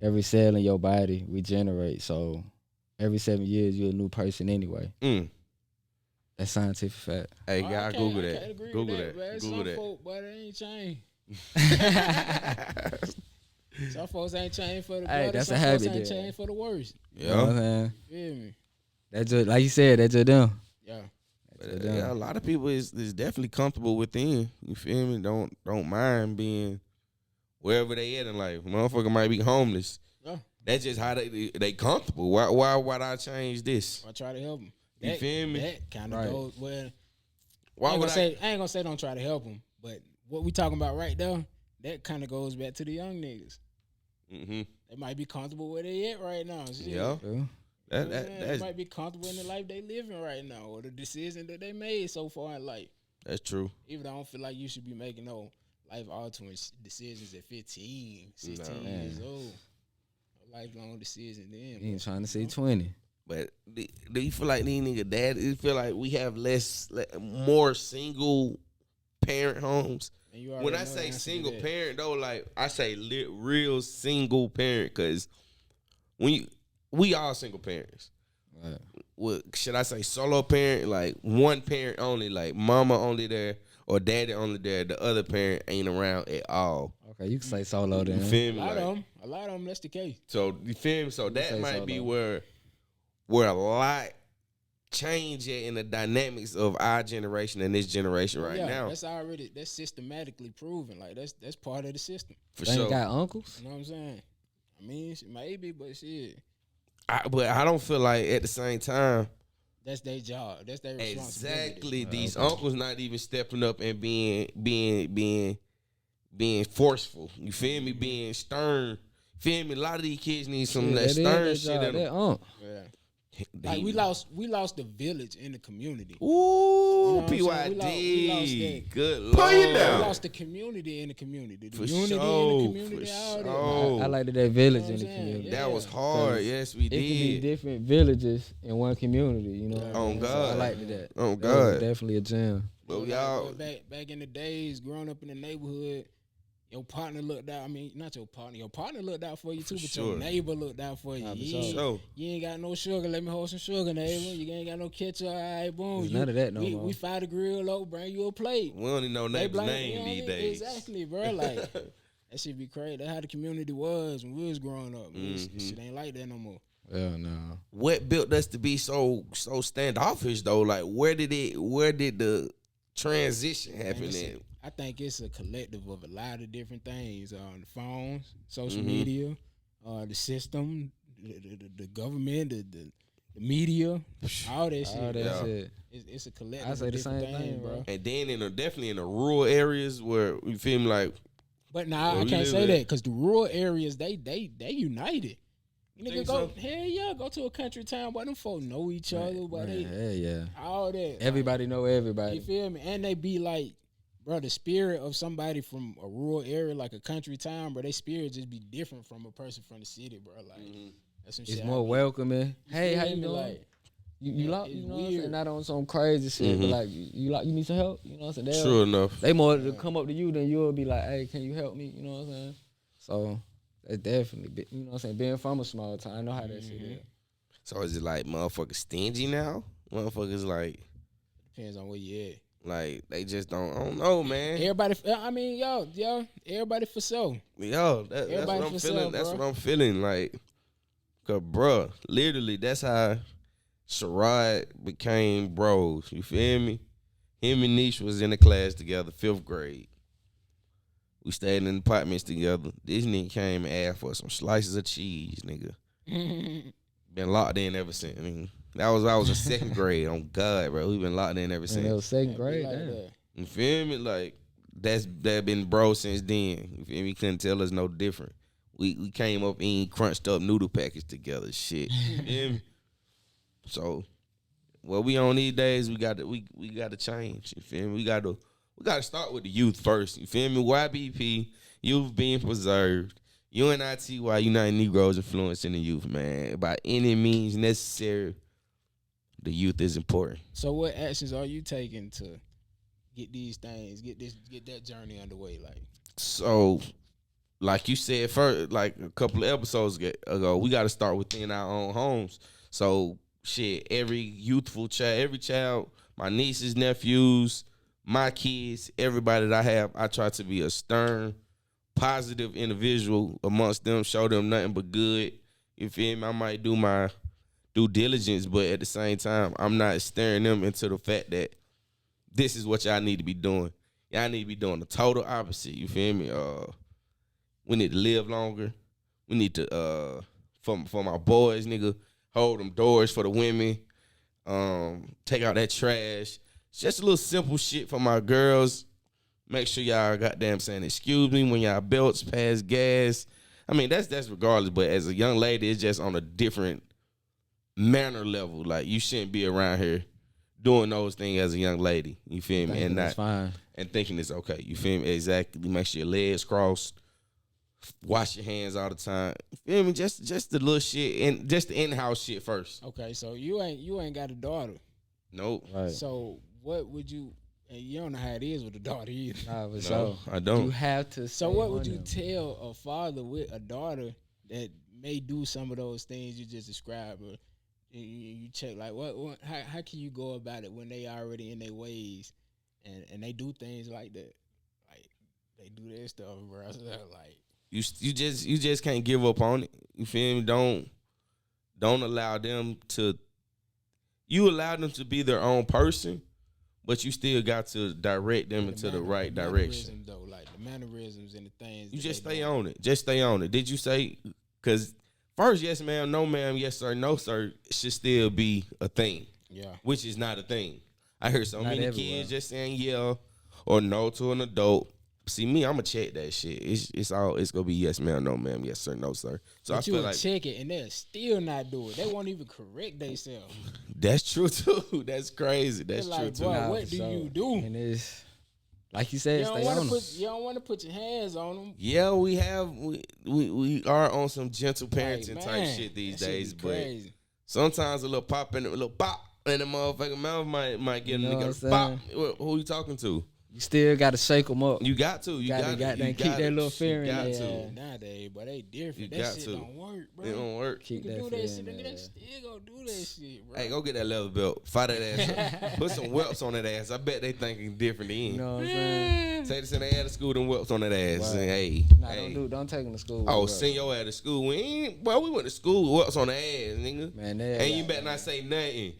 Speaker 3: every cell in your body regenerates. So every 7 years, you're a new person anyway. That's scientific fact.
Speaker 1: Hey, guy, Google
Speaker 2: I
Speaker 1: that.
Speaker 2: can't agree
Speaker 1: Google
Speaker 2: with
Speaker 1: that.
Speaker 2: Man.
Speaker 1: Google
Speaker 2: Some
Speaker 1: that.
Speaker 2: folk, but it ain't changed. Some folks ain't changed for the better.
Speaker 3: Hey, that's
Speaker 2: some
Speaker 3: a habit
Speaker 2: folks ain't
Speaker 3: there.
Speaker 2: changed for the worst.
Speaker 3: You know what I'm
Speaker 1: Yeah.
Speaker 3: saying?
Speaker 2: Feel me?
Speaker 3: That's just, like you said, that's just them.
Speaker 2: Yeah.
Speaker 1: But, yeah, a lot of people is definitely comfortable within. You feel me? Don't mind being wherever they at in life. Motherfucker might be homeless.
Speaker 2: Yeah.
Speaker 1: That's just how they comfortable. Why would I change this?
Speaker 2: I try to help them.
Speaker 1: You feel me?
Speaker 2: That kind of
Speaker 3: Right.
Speaker 2: goes well.
Speaker 1: Why would
Speaker 2: I ain't gonna say don't try to help them, but what we talking about right now, that kind of goes back to the young niggas.
Speaker 1: Mm-hmm.
Speaker 2: They might be comfortable where they at right now. Shit.
Speaker 1: Yeah.
Speaker 2: They
Speaker 1: That's
Speaker 2: might be comfortable in the life they living right now or the decision that they made so far in life.
Speaker 1: that's true.
Speaker 2: Even though I don't feel like you should be making no life-altering decisions at 15, 16 years old. A lifelong decision then.
Speaker 3: You ain't trying to say 20.
Speaker 1: But do you feel like these nigga dad? Do you feel like we have more single parent homes? When I say single parent though, like I say real single parent, because we all single parents.
Speaker 3: Right.
Speaker 1: Well, should I say solo parent? Like one parent only, like mama only there or daddy only there. The other parent ain't around at all.
Speaker 3: Okay, you can say solo
Speaker 1: You
Speaker 3: then.
Speaker 1: feel
Speaker 2: A
Speaker 1: me?
Speaker 2: lot
Speaker 1: Like,
Speaker 2: of them. A lot of them. That's the case.
Speaker 1: so you feel me? So that
Speaker 3: say
Speaker 1: might
Speaker 3: solo.
Speaker 1: be where a lot change in the dynamics of our generation and this generation right now.
Speaker 2: That's systematically proven. Like that's part of the system.
Speaker 1: For
Speaker 3: They
Speaker 1: sure.
Speaker 3: ain't got uncles.
Speaker 2: You know what I'm saying? I mean, maybe, but shit,
Speaker 1: But I don't feel like at the same time.
Speaker 2: that's their job. That's their responsibility.
Speaker 1: Exactly. These uncles not even stepping up and being forceful. You feel me? Being stern. Feel me? A lot of these kids need some of that stern shit in them.
Speaker 2: Yeah. Like we lost the village in the community.
Speaker 1: Ooh,
Speaker 2: You know what I'm saying?
Speaker 1: PYD.
Speaker 2: We lost that.
Speaker 1: Good Lord.
Speaker 5: PuttinYaDown.
Speaker 2: We lost the community in the community. The
Speaker 1: For
Speaker 2: unity
Speaker 1: sure,
Speaker 2: in the community.
Speaker 1: for
Speaker 2: All that.
Speaker 1: sure.
Speaker 3: I like that village
Speaker 2: You know
Speaker 3: in the
Speaker 2: what I'm saying?
Speaker 3: community.
Speaker 2: Yeah.
Speaker 1: That was hard. Yes, we
Speaker 3: It can be
Speaker 1: did.
Speaker 3: different villages in one community, you know.
Speaker 1: Oh,
Speaker 3: So
Speaker 1: God.
Speaker 3: I like that.
Speaker 1: Oh,
Speaker 3: That was
Speaker 1: God.
Speaker 3: definitely a gem.
Speaker 1: But
Speaker 2: Like,
Speaker 1: y'all,
Speaker 2: back in the days, growing up in the neighborhood, your partner looked out. I mean, not your partner. Your partner looked out for you too, but
Speaker 1: sure.
Speaker 2: your neighbor looked out for you.
Speaker 3: Nah, for
Speaker 1: sure.
Speaker 2: You ain't got no sugar. Let me hold some sugar, neighbor. You ain't got no ketchup. All right, boom.
Speaker 3: There's none of that no
Speaker 2: we,
Speaker 3: more.
Speaker 2: We fire the grill up, bring you a plate.
Speaker 1: we don't even know
Speaker 2: They
Speaker 1: neighbor's
Speaker 2: blame-
Speaker 1: name
Speaker 2: you know
Speaker 1: these
Speaker 2: what I mean?
Speaker 1: days.
Speaker 2: Exactly, bro. Like that shit be crazy. That's how the community was when we was growing up.
Speaker 1: Mm-hmm.
Speaker 2: Shit ain't like that no more.
Speaker 3: Yeah, no.
Speaker 1: What built us to be so standoffish though? Like where did the transition happen at?
Speaker 2: I think it's a collective of a lot of different things. The phones, social
Speaker 1: Mm-hmm.
Speaker 2: media, the system, the government, the media, all that shit.
Speaker 3: All that
Speaker 1: Yeah.
Speaker 3: shit.
Speaker 2: It's a collective.
Speaker 3: I say
Speaker 2: of
Speaker 3: the
Speaker 2: different
Speaker 3: same
Speaker 2: things,
Speaker 3: thing, bro.
Speaker 1: And then definitely in the rural areas where you feel me like
Speaker 2: But nah,
Speaker 1: Where
Speaker 2: I
Speaker 1: we
Speaker 2: can't
Speaker 1: live
Speaker 2: say
Speaker 1: at.
Speaker 2: that because the rural areas they united. You nigga
Speaker 1: Think
Speaker 2: go
Speaker 1: so?
Speaker 2: hell yeah, go to a country town, but them folks know each other, but
Speaker 3: Man, hell yeah.
Speaker 2: all that.
Speaker 3: Everybody know
Speaker 2: Like,
Speaker 3: everybody.
Speaker 2: you feel me? And they be like, bro, the spirit of somebody from a rural area like a country town, bro, they spirit just be different from a person from the city, bro. Like that's some
Speaker 3: It's
Speaker 2: shit.
Speaker 3: more welcoming. Hey,
Speaker 2: feel
Speaker 3: how you
Speaker 2: me?
Speaker 3: doing?
Speaker 2: Like,
Speaker 3: You like,
Speaker 2: it's
Speaker 3: you know what I'm saying?
Speaker 2: weird.
Speaker 3: Not on some crazy shit, but like you like, you need some help. You know what I'm saying?
Speaker 1: True enough.
Speaker 3: They more to come up to you than you'll be like, hey, can you help me? You know what I'm saying? So that's definitely, you know what I'm saying? Being from a small town, I know how that shit is.
Speaker 1: So is it like motherfuckers stingy now? Motherfuckers like
Speaker 2: Depends on where you at.
Speaker 1: like they just don't. I don't know, man.
Speaker 2: Everybody, I mean, yo, everybody for sure.
Speaker 1: Yo, that's what
Speaker 2: Everybody
Speaker 1: I'm
Speaker 2: for
Speaker 1: feeling.
Speaker 2: sale,
Speaker 1: That's
Speaker 2: bro.
Speaker 1: what I'm feeling. Like, cause bruh, literally, that's how Sherrod became bros. You feel me? Him and Niche was in the class together, 5th grade. We stayed in the apartments together. This nigga came and asked for some slices of cheese, nigga. Been locked in ever since. I mean, I was in 2nd grade. On God, bro, we been locked in ever
Speaker 3: And
Speaker 1: since.
Speaker 3: it was 2nd
Speaker 2: Be
Speaker 3: grade,
Speaker 2: like
Speaker 3: damn.
Speaker 2: that.
Speaker 1: You feel me? Like that been bro since then. You feel me? Couldn't tell us no different. We came up eating crunched up noodle package together. Shit. You feel me? So what we on these days, we got to change. You feel me? We got to start with the youth first. You feel me? YBP, youth being preserved. UNITY, United Negroes influencing the youth, man. By any means necessary, the youth is important.
Speaker 2: So what actions are you taking to get these things, get that journey underway? Like,
Speaker 1: So, like you said first, like a couple of episodes ago, we got to start within our own homes. So, shit, every youthful child, every child, my nieces, nephews, my kids, everybody that I have, I try to be a stern, positive individual amongst them, show them nothing but good. You feel me? I might do my due diligence, but at the same time, I'm not staring them into the fact that this is what y'all need to be doing. Y'all need to be doing the total opposite. You feel me? We need to live longer. We need to, for my boys, nigga, hold them doors for the women. Take out that trash. It's just a little simple shit for my girls. Make sure y'all goddamn saying excuse me when y'all belts pass gas. I mean, that's regardless, but as a young lady, it's just on a different manner level. Like, you shouldn't be around here doing those things as a young lady. You feel me? And
Speaker 3: That's fine.
Speaker 1: and thinking it's okay. You feel me? Exactly. Make sure your legs crossed. Wash your hands all the time. You feel me? Just the little shit and just the in-house shit first.
Speaker 2: okay, so you ain't got a daughter.
Speaker 1: Nope.
Speaker 3: Right.
Speaker 2: So what would you? And you don't know how it is with a daughter either.
Speaker 3: Nah, but
Speaker 1: No,
Speaker 3: so
Speaker 1: I don't.
Speaker 3: you have to.
Speaker 2: So
Speaker 3: stay
Speaker 2: what
Speaker 3: on
Speaker 2: would you
Speaker 3: them.
Speaker 2: tell a father with a daughter that may do some of those things you just described? Or you check like how can you go about it when they already in their ways and they do things like that, like they do their stuff, bro. So like
Speaker 1: You just can't give up on it. You feel me? Don't allow them to. You allow them to be their own person, but you still got to direct them into the right direction.
Speaker 2: mannerisms, though, like the mannerisms and the things.
Speaker 1: You
Speaker 2: that
Speaker 1: just
Speaker 2: they
Speaker 1: stay
Speaker 2: do.
Speaker 1: on it. Just stay on it. Did you say? Because first, yes, ma'am, no, ma'am, yes, sir, no, sir, should still be a thing,
Speaker 2: Yeah.
Speaker 1: which is not a thing. I heard so
Speaker 3: Not
Speaker 1: many
Speaker 3: everywhere.
Speaker 1: kids just saying yeah or no to an adult. See me, I'ma check that shit. It's gonna be yes, ma'am, no, ma'am, yes, sir, no, sir. So
Speaker 2: But
Speaker 1: I
Speaker 2: you
Speaker 1: feel
Speaker 2: will
Speaker 1: like
Speaker 2: check it and they'll still not do it. They won't even correct themselves.
Speaker 1: that's true too. That's crazy. That's
Speaker 2: They're
Speaker 1: true
Speaker 2: like,
Speaker 1: too.
Speaker 2: bro,
Speaker 3: Nah,
Speaker 2: what
Speaker 3: for
Speaker 2: do
Speaker 3: sure.
Speaker 2: you do?
Speaker 3: And it's like you said,
Speaker 2: You
Speaker 3: stay
Speaker 2: don't
Speaker 3: on them.
Speaker 2: want to put your hands on them.
Speaker 1: Yeah, we are on some gentle parenting
Speaker 2: Like,
Speaker 1: type
Speaker 2: man,
Speaker 1: shit these
Speaker 2: that shit
Speaker 1: days,
Speaker 2: be
Speaker 1: but
Speaker 2: crazy.
Speaker 1: sometimes a little pop and a little pop in the motherfucking mouth might get a
Speaker 3: You know
Speaker 1: nigga
Speaker 3: what
Speaker 1: pop.
Speaker 3: I'm
Speaker 1: Who you talking to?
Speaker 3: You still got to shake them up.
Speaker 1: You got to. You
Speaker 3: Gotta
Speaker 1: got to.
Speaker 3: keep that little fear in
Speaker 1: got
Speaker 3: there.
Speaker 1: to.
Speaker 2: Nowadays, but they different.
Speaker 1: You
Speaker 2: That
Speaker 1: got
Speaker 2: shit
Speaker 1: to.
Speaker 2: don't work, bro.
Speaker 1: It don't work.
Speaker 2: You
Speaker 3: Keep
Speaker 2: can
Speaker 3: that
Speaker 2: do
Speaker 3: fear
Speaker 2: that shit,
Speaker 3: in
Speaker 2: nigga.
Speaker 3: there.
Speaker 2: They still gonna do that shit, bro.
Speaker 1: Hey, go get that leather belt. Fight that ass up. Put some whelps on that ass. I bet they thinking different then.
Speaker 3: You know what I'm saying?
Speaker 1: Take this in the ass to school, them whelps on that ass.
Speaker 3: Right.
Speaker 1: And, hey,
Speaker 3: Nah,
Speaker 1: hey.
Speaker 3: don't take them to school.
Speaker 1: Oh,
Speaker 3: bro.
Speaker 1: send your ass to school. We went to school with whelps on the ass, nigga.
Speaker 3: Man,
Speaker 1: And you better not say nothing.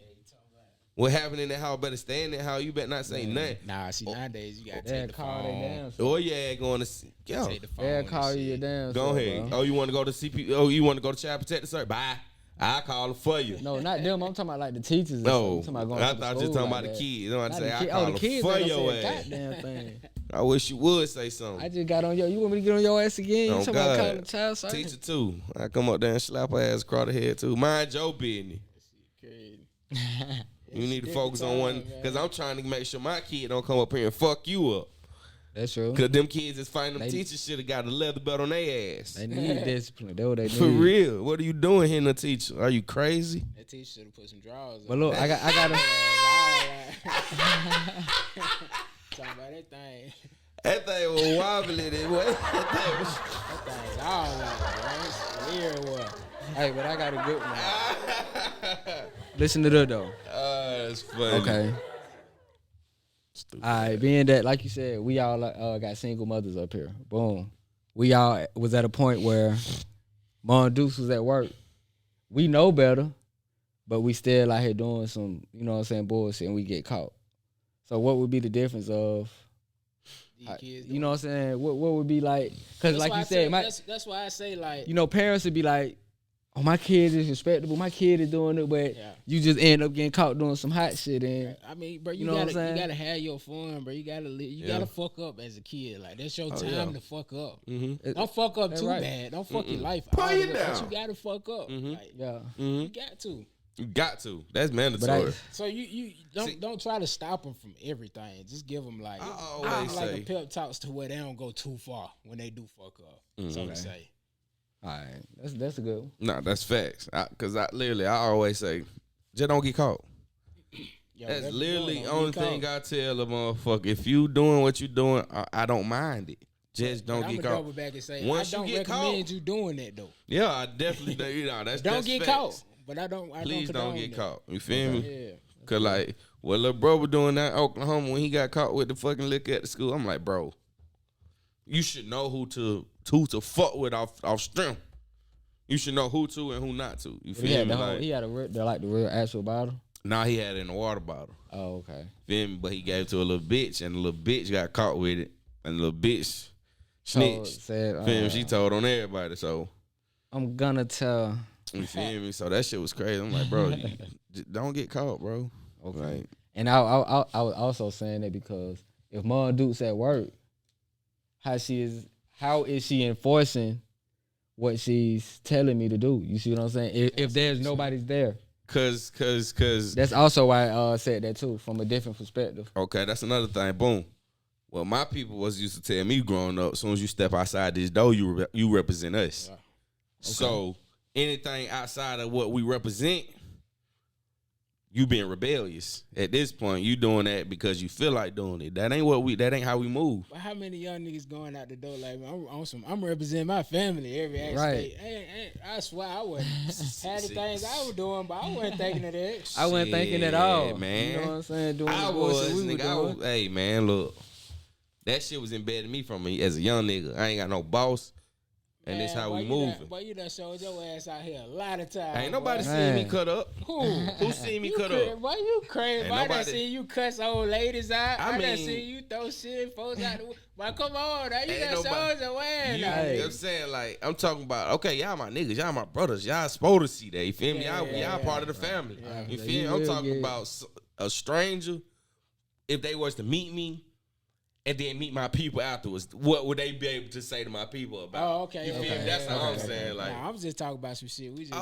Speaker 1: What happened in that house better stay in that house. You better not say nothing.
Speaker 2: Nah, see, nowadays you gotta
Speaker 3: They'll
Speaker 2: take the
Speaker 3: call their
Speaker 2: phone.
Speaker 3: damn self.
Speaker 1: Or yeah, going to yo.
Speaker 2: Take the phone.
Speaker 3: They'll
Speaker 2: and
Speaker 3: call you your
Speaker 2: shit.
Speaker 3: damn
Speaker 1: Go
Speaker 3: self,
Speaker 1: ahead.
Speaker 3: bro.
Speaker 1: Oh, you want to go to CP? Oh, you want to go to Child Protective Service? Bye. I call them for you.
Speaker 3: No, not them. I'm talking about like the teachers. and
Speaker 1: No,
Speaker 3: stuff. I'm talking about going
Speaker 1: I
Speaker 3: to the
Speaker 1: thought you were
Speaker 3: school
Speaker 1: talking
Speaker 3: like
Speaker 1: about the
Speaker 3: that.
Speaker 1: kids. You know what I'm
Speaker 3: Not
Speaker 1: saying?
Speaker 3: the
Speaker 1: I
Speaker 3: kid-
Speaker 1: call
Speaker 3: the
Speaker 1: them
Speaker 3: kids
Speaker 1: for
Speaker 3: ain't
Speaker 1: your
Speaker 3: gonna say a
Speaker 1: ass.
Speaker 3: goddamn thing.
Speaker 1: I wish you would say something.
Speaker 3: I just got on you want me to get on your ass again? You
Speaker 1: Oh,
Speaker 3: talking about
Speaker 1: God.
Speaker 3: calling the child service?
Speaker 1: Teacher too. I come up there and slap her ass across the head too. Mind your business.
Speaker 2: Crazy.
Speaker 1: You need to
Speaker 2: different
Speaker 1: focus on one
Speaker 2: times, man.
Speaker 1: because I'm trying to make sure my kid don't come up here and fuck you up.
Speaker 3: That's true.
Speaker 1: Cause them kids is fighting them teachers should have got a leather belt on their ass.
Speaker 3: They need discipline. That's what they need.
Speaker 1: For real. What are you doing here, the teacher? Are you crazy?
Speaker 2: That teacher should have put some drawers on.
Speaker 3: But look, I got
Speaker 2: Talking about that thing.
Speaker 1: That thing was wobbling.
Speaker 2: That thing's all like, it's weird one.
Speaker 3: Hey, but I got a good one. Listen to that though.
Speaker 1: That's funny.
Speaker 3: Okay.
Speaker 1: Stupid.
Speaker 3: All right, being that, like you said, we all got single mothers up here. Boom. We all was at a point where Mom Deuce was at work. We know better, but we still out here doing some, you know what I'm saying, bullshit, and we get caught. So what would be the difference of, you know what I'm saying, what would be like, because like you said,
Speaker 2: that's why I say, like,
Speaker 3: you know, parents would be like, oh, my kid is respectable, my kid is doing it, but you just end up getting caught doing some hot shit. And
Speaker 2: I mean, bro, you
Speaker 3: know
Speaker 2: gotta have your fun, bro. You gotta live. You gotta fuck up as a kid. Like, that's your time to fuck up.
Speaker 1: Mm-hmm.
Speaker 2: Don't fuck up too bad. Don't fuck your life
Speaker 1: Put
Speaker 2: all
Speaker 1: you
Speaker 2: the way,
Speaker 1: down.
Speaker 2: but you gotta fuck up. Like, you got to.
Speaker 1: You got to. That's mandatory.
Speaker 2: So you don't try to stop them from everything. Just give them like
Speaker 1: say
Speaker 2: a pep talks to where they don't go too far when they do fuck up. So to say.
Speaker 3: all right, that's a good one.
Speaker 1: Nah, that's facts. Because I always say, just don't get caught. That's literally the only thing I tell a motherfucker. If you doing what you doing, I don't mind it. Just don't get caught.
Speaker 2: I'm double back and say,
Speaker 1: Once
Speaker 2: I don't
Speaker 1: you get
Speaker 2: recommend
Speaker 1: caught,
Speaker 2: you doing that though.
Speaker 1: Yeah, I definitely do. You know, that's
Speaker 2: Don't get
Speaker 1: facts.
Speaker 2: caught. But I
Speaker 1: Please don't get caught. You feel me?
Speaker 2: Yeah.
Speaker 1: Cause like what little bro was doing that in Oklahoma when he got caught with the fucking liquor at the school. I'm like, bro, you should know who to fuck with off strength. You should know who to and who not to. You feel me?
Speaker 3: He had the real actual bottle.
Speaker 1: Nah, he had it in a water bottle.
Speaker 3: Oh, okay.
Speaker 1: Feel me? But he gave it to a little bitch, and the little bitch got caught with it, and the little bitch snitched.
Speaker 3: Said,
Speaker 1: feel me? She told on everybody. So
Speaker 3: I'm gonna tell.
Speaker 1: You feel me? So that shit was crazy. I'm like, bro, you don't get caught, bro.
Speaker 3: Okay.
Speaker 1: Like,
Speaker 3: and I was also saying that because if Mom Duke's at work, how is she enforcing what she's telling me to do? You see what I'm saying? If there's nobody's there.
Speaker 1: Cause
Speaker 3: that's also why I said that too, from a different perspective.
Speaker 1: Okay, that's another thing. Boom. Well, my people used to tell me growing up, as soon as you step outside this door, you represent us. Yeah. Okay. So anything outside of what we represent, you being rebellious. At this point, you doing that because you feel like doing it. That ain't how we move.
Speaker 2: But how many young niggas going out the door like, I'm representing my family every aspect. Right. I swear I wasn't. Had the things I was doing, but I wasn't thinking of that.
Speaker 3: I wasn't thinking at all.
Speaker 1: Man.
Speaker 3: You know what I'm saying? Doing
Speaker 1: hey, man, look. That shit was embedded in me from me as a young nigga. I ain't got no boss. And that's how we moving.
Speaker 2: But you done showed your ass out here a lot of times.
Speaker 1: Ain't nobody seen me cut up. Who seen me cut up?
Speaker 2: Boy, you crazy. I done seen you cuss old ladies out. I done seen you throw shit folks out. But come on, now you done showed your ass. You know what I'm saying?
Speaker 1: Like, I'm talking about, okay, y'all my niggas, y'all my brothers, y'all supposed to see that. You feel me? Y'all part of the family. You feel me? I'm talking about a stranger. If they was to meet me, and then meet my people afterwards, what would they be able to say to my people about?
Speaker 2: Oh, okay.
Speaker 1: You feel me? That's how I'm saying. Like,
Speaker 2: I was just talking about some shit. We just